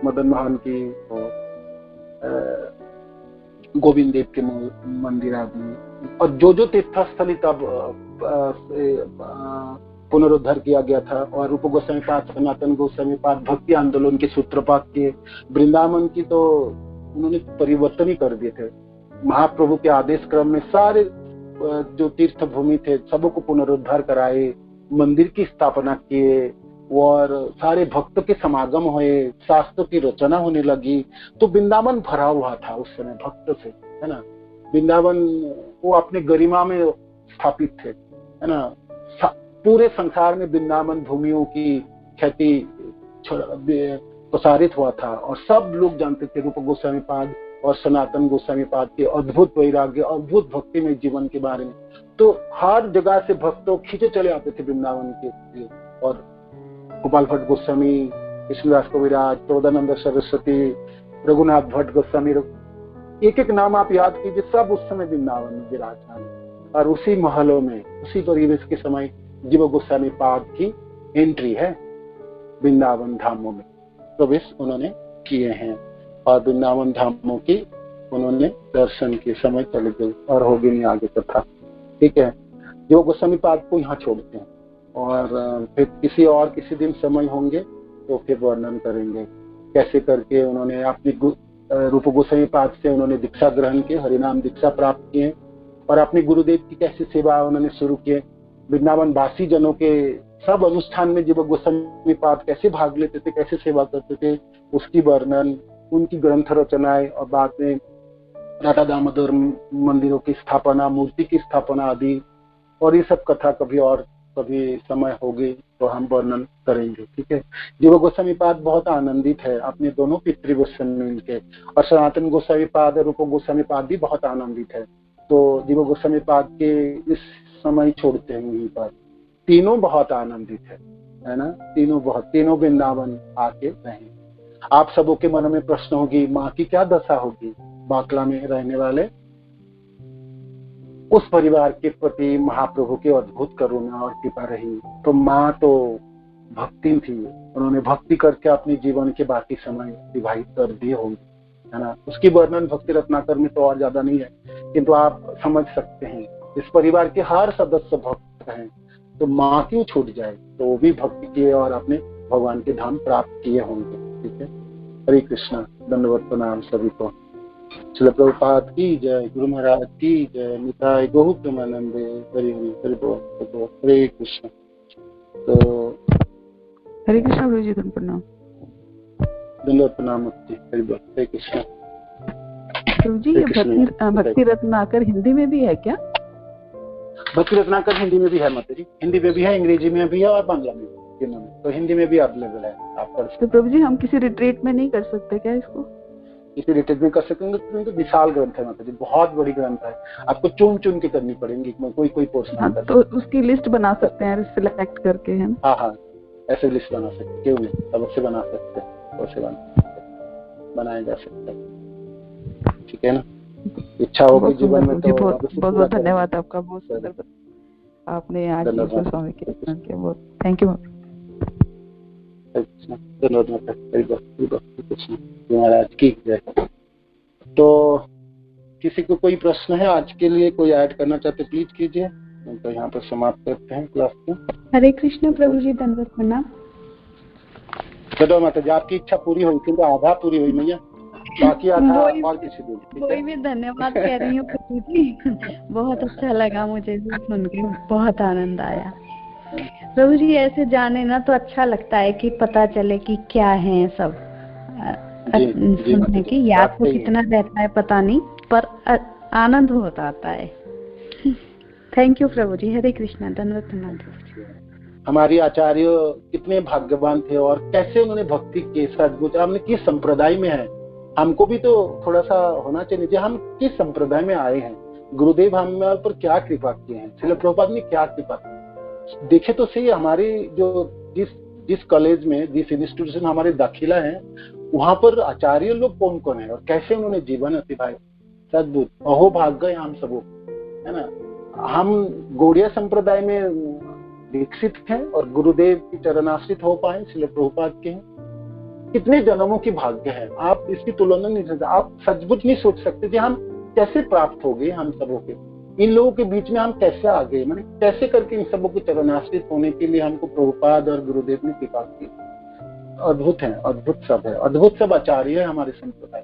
मदन मोहन की और गोविंद देव के मंदिर आदि। और जो तीर्थस्थली तब पुनरुद्धार किया गया था। और रूप गोस्वामी पाद, सनातन गोस्वामी पाद भक्ति आंदोलन के सूत्रपात के, वृंदावन की तो उन्होंने परिवर्तन ही कर दिए थे। महाप्रभु के आदेश क्रम में सारे जो तीर्थ भूमि थे सबको पुनरुद्धार कराए, मंदिर की स्थापना किए और सारे भक्त के समागम हुए, शास्त्र की रचना होने लगी। तो वृंदावन भरा हुआ था उस समय भक्त से, है ना। वृंदावन वो अपने गरिमा में स्थापित थे, है ना। पूरे संसार में वृंदावन भूमियों की ख्याति प्रसारित हुआ था और सब लोग जानते थे रूप गोस्वामी पाद और सनातन गोस्वामी पाद के अद्भुत वैराग्य, अद्भुत भक्ति में जीवन के बारे में। तो हर जगह से भक्तों खींचे चले आते थे वृंदावन के लिए। और गोपाल भट्ट गोस्वामी, कृष्णदास कविराज, प्रबोधानंद सरस्वती, रघुनाथ भट्ट गोस्वामी, एक एक नाम आप याद कीजिए, सब उस समय वृंदावन में विराजमान। और उसी महलों में, उसी परिवेश के समय जीव गोस्वामी पाद की एंट्री है, वृंदावन धामों में प्रवेश उन्होंने किए हैं और वृंदावन धामों की उन्होंने दर्शन के समय चले गए और होगी नहीं आगे कथा। ठीक है, जीव गोस्वामी पाद को यहाँ छोड़ते हैं और फिर किसी दिन समय होंगे तो फिर वर्णन करेंगे कैसे करके उन्होंने अपनी रूप गोस्वामी पाद से उन्होंने दीक्षा ग्रहण की, हरिनाम दीक्षा प्राप्त किए और अपने गुरुदेव की कैसे सेवा उन्होंने शुरू किए। वृंदावन वासी जनों के सब अनुष्ठान में जीव गोस्वामी पाद कैसे भाग लेते थे, कैसे सेवा करते थे, उसकी वर्णन, उनकी ग्रंथ रचनाएं और बाद में राधा दामोदर मंदिरों की स्थापना, मूर्ति की स्थापना आदि, और ये सब कथा कभी समय होगी तो हम वर्णन करेंगे। ठीक है, जीव गोस्वामी पाद बहुत आनंदित है अपने दोनों पितृ गोस्वामी मिलके, और सनातन गोस्वामी पाद और रूप गोस्वामी पाद भी बहुत आनंदित है। तो जीव गोस्वामी पाद के इस समय छोड़ते हैं यहीं पर। तीनों बहुत आनंदित है ना, तीनों वृंदावन आके रहे। आप सबों के मन में प्रश्न होगी, माँ की क्या दशा होगी? बाकला में रहने वाले उस परिवार के प्रति महाप्रभु की अद्भुत करुणा और कृपा रही। तो माँ तो भक्ति थी, उन्होंने भक्ति करके अपने जीवन के बाकी समय विवाहित कर दिए होंगे, है ना। उसकी वर्णन भक्ति रत्नाकर में तो और ज्यादा नहीं है, किंतु आप समझ सकते हैं इस परिवार के हर सदस्य भक्त हैं, तो माँ क्यों छूट जाए? तो वो भी भक्ति किए और अपने भगवान के धाम प्राप्त किए होंगे। ठीक है, हरे कृष्णा, दंडवत प्रणाम सभी को। श्रील प्रभुपाद की जय, गुरु महाराज की जय, निताय गौर प्रेमानंदे, हरि हरि हरि बोल, हरे कृष्ण। तो हरे कृष्णा गुरु जी, प्रणाम, दंडवत प्रणाम, हरि बोल, हरे कृष्ण। गुरु जी, ये भक्ति रत्नाकर हिंदी में भी है क्या? भक्ति रत्नाकर हिंदी में भी है माता जी, हिंदी में भी है, अंग्रेजी में भी है और बांग्ला में भी, तो हिंदी में भी अवेलेबल है, आप पढ़ सकते। तो प्रभु जी, हम किसी रिट्रीट में नहीं कर सकते क्या इसको? इसी रिट्रीट में कर सकेंगे, तो विशाल ग्रंथ है माता जी, बहुत बड़ी ग्रंथ है, आपको चुन चुन के करनी पड़ेगी, कोई पोर्शन। हाँ, तो उसकी लिस्ट बना सकते हैं सिलेक्ट करके, है ना? हाँ, ऐसे लिस्ट बना सकते, क्यों नहीं, अवश्य बना सकते हैं, बनाया जा सकता है। ठीक है ना, इच्छा होगी जीवन में तो। बहुत बहुत धन्यवाद आपका, बहुत सुंदर आपने आज स्वामी के बहुत थैंक यू महाराज की जय। तो किसी को कोई प्रश्न है आज के लिए, कोई ऐड करना चाहते प्लीज कीजिए, तो यहाँ पर समाप्त करते हैं क्लास को। हरे कृष्ण प्रभु जी, दंडवत प्रणाम। चलो माता जी, आपकी इच्छा पूरी हुई, क्योंकि आधा पूरी हुई मैया, बाकी आधा और किसी दिन। कोई भी धन्यवाद कह रही हूँ प्रभु जी, बहुत अच्छा लगा मुझे सुन के, बहुत आनंद आया। प्रभु जी, ऐसे जाने ना तो अच्छा लगता है कि पता चले कि क्या है सब, सुनने की याद तो कितना रहता है पता नहीं, पर आनंद बहुत आता है। थैंक यू प्रभु जी, हरे कृष्णा, धन्यवाद प्रणाम। हमारी आचार्य कितने भाग्यवान थे और कैसे उन्होंने भक्ति के साथ, हमने किस संप्रदाय में है, हमको भी तो थोड़ा सा होना चाहिए, हम किस संप्रदाय में आए हैं, गुरुदेव हम पर क्या कृपा किए हैं, श्रील प्रभुपाद ने क्या कृपा की। देखे तो सही, हमारी जो जिस कॉलेज में, जिस इंस्टीट्यूशन हमारे दाखिला है, वहां पर आचार्य लोग कौन कौन है और कैसे उन्होंने जीवन अतिभाए, अद्भुत, अहो भाग्य हम सबों, है ना। हम गौड़िया संप्रदाय में दीक्षित हैं और गुरुदेव की चरणाश्रित हो पाए, श्रील प्रभुपाद के हैं, कितने जन्मों की भाग्य है। आप इसकी तुलना नहीं सकते, आप सचमुच नहीं सोच सकते कि हम कैसे प्राप्त हो गए, हम सबों के इन लोगों के बीच में हम कैसे आ गए, मैंने कैसे करके इन सबों को चरणाश्रित होने के लिए हमको प्रभुपाद और गुरुदेव ने कृपा की। अद्भुत है, अद्भुत सब है, अद्भुत सब आचार्य है हमारे संप्रदाय,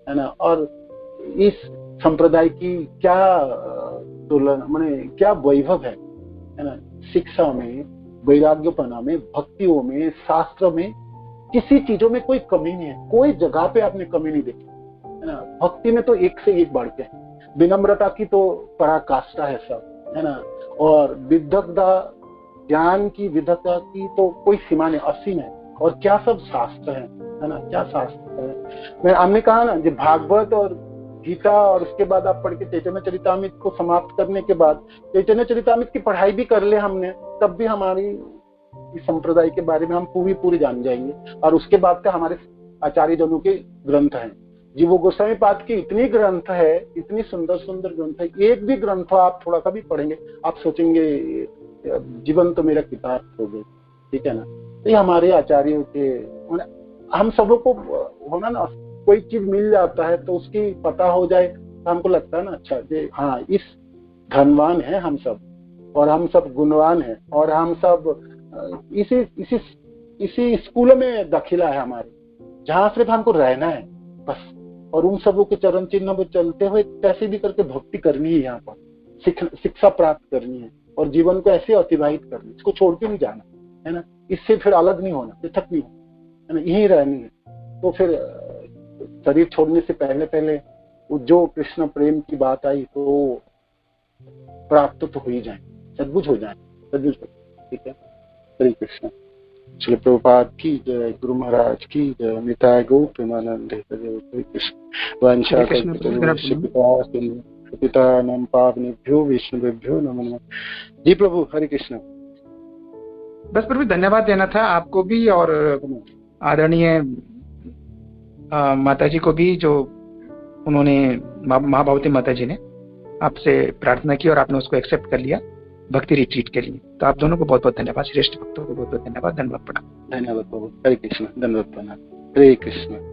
है ना। और इस संप्रदाय की क्या तुलना, मैंने क्या वैभव है ना। शिक्षा में, वैराग्यपना में, भक्तियों में, शास्त्र में, किसी चीजों में कोई कमी नहीं है, कोई जगह पे आपने कमी नहीं देखी, है ना। भक्ति में तो एक से एक बढ़ के, विनम्रता की तो पराकाष्ठा है सब, है ना। और विदग्धता, ज्ञान की विदग्धता की तो कोई सीमा नहीं, असीम है। और क्या सब शास्त्र है ना, क्या शास्त्र है। हमने कहा ना, जो भागवत और गीता और उसके बाद आप पढ़ के चैतन्य चरितामृत को समाप्त करने के बाद चैतन्य चरितामृत की पढ़ाई भी कर ले हमने, तब भी हमारी इस संप्रदाय के बारे में हम पूरी जान जाएंगे। और उसके बाद का हमारे आचार्य जनों के ग्रंथ हैं। जीव गोस्वामी पाद की इतनी ग्रंथ है, इतनी सुंदर सुंदर ग्रंथ है, एक भी ग्रंथ आप थोड़ा सा भी पढ़ेंगे आप सोचेंगे जीवन तो मेरा किताब हो गई, ठीक है ना। तो ये हमारे आचार्यों के, हम सबों को होना ना, कोई चीज मिल जाता है तो उसकी पता हो जाए तो हमको लगता है ना अच्छा ये हाँ इस धनवान है हम सब, और हम सब गुणवान है, और हम सब इसी स्कूल में दाखिला है हमारे, जहाँ सिर्फ हमको रहना है बस, और उन सबों के चरण चिन्ह में चलते हुए कैसे भी करके भक्ति करनी है, यहाँ पर शिक्षा प्राप्त करनी है और जीवन को ऐसे अतिबाहित करनी है, इसको छोड़ के नहीं जाना है ना, इससे फिर अलग नहीं होना, पृथक नहीं होना है ना, यही रहनी है। तो फिर शरीर छोड़ने से पहले जो कृष्ण प्रेम की बात आई तो प्राप्त तो हो ही जाए, सद्बुझ हो जाए, सद्बुझ हो, ठीक है। हरे कृष्ण। श्री प्रभुपाद की जय, गुरु महाराज की जय, निताय गौ प्रेमानंद। हरे कृष्ण। वांछा पिता नाम पावनेभ्यो विष्णुभ्यो नमो नमः। जी प्रभु, हरे कृष्ण। बस प्रभु धन्यवाद देना था आपको भी और आदरणीय माता जी को भी, जो उन्होंने माँ भगवती माता जी ने आपसे प्रार्थना की और आपने उसको एक्सेप्ट कर लिया भक्ति रिट्रीट के लिए। तो आप दोनों को बहुत बहुत धन्यवाद, श्रेष्ठ भक्तों को बहुत बहुत धन्यवाद। धन्यवाद प्रणाम। धन्यवाद प्रभु। हरे कृष्ण। धन्यवाद प्रणाम। हरे कृष्ण।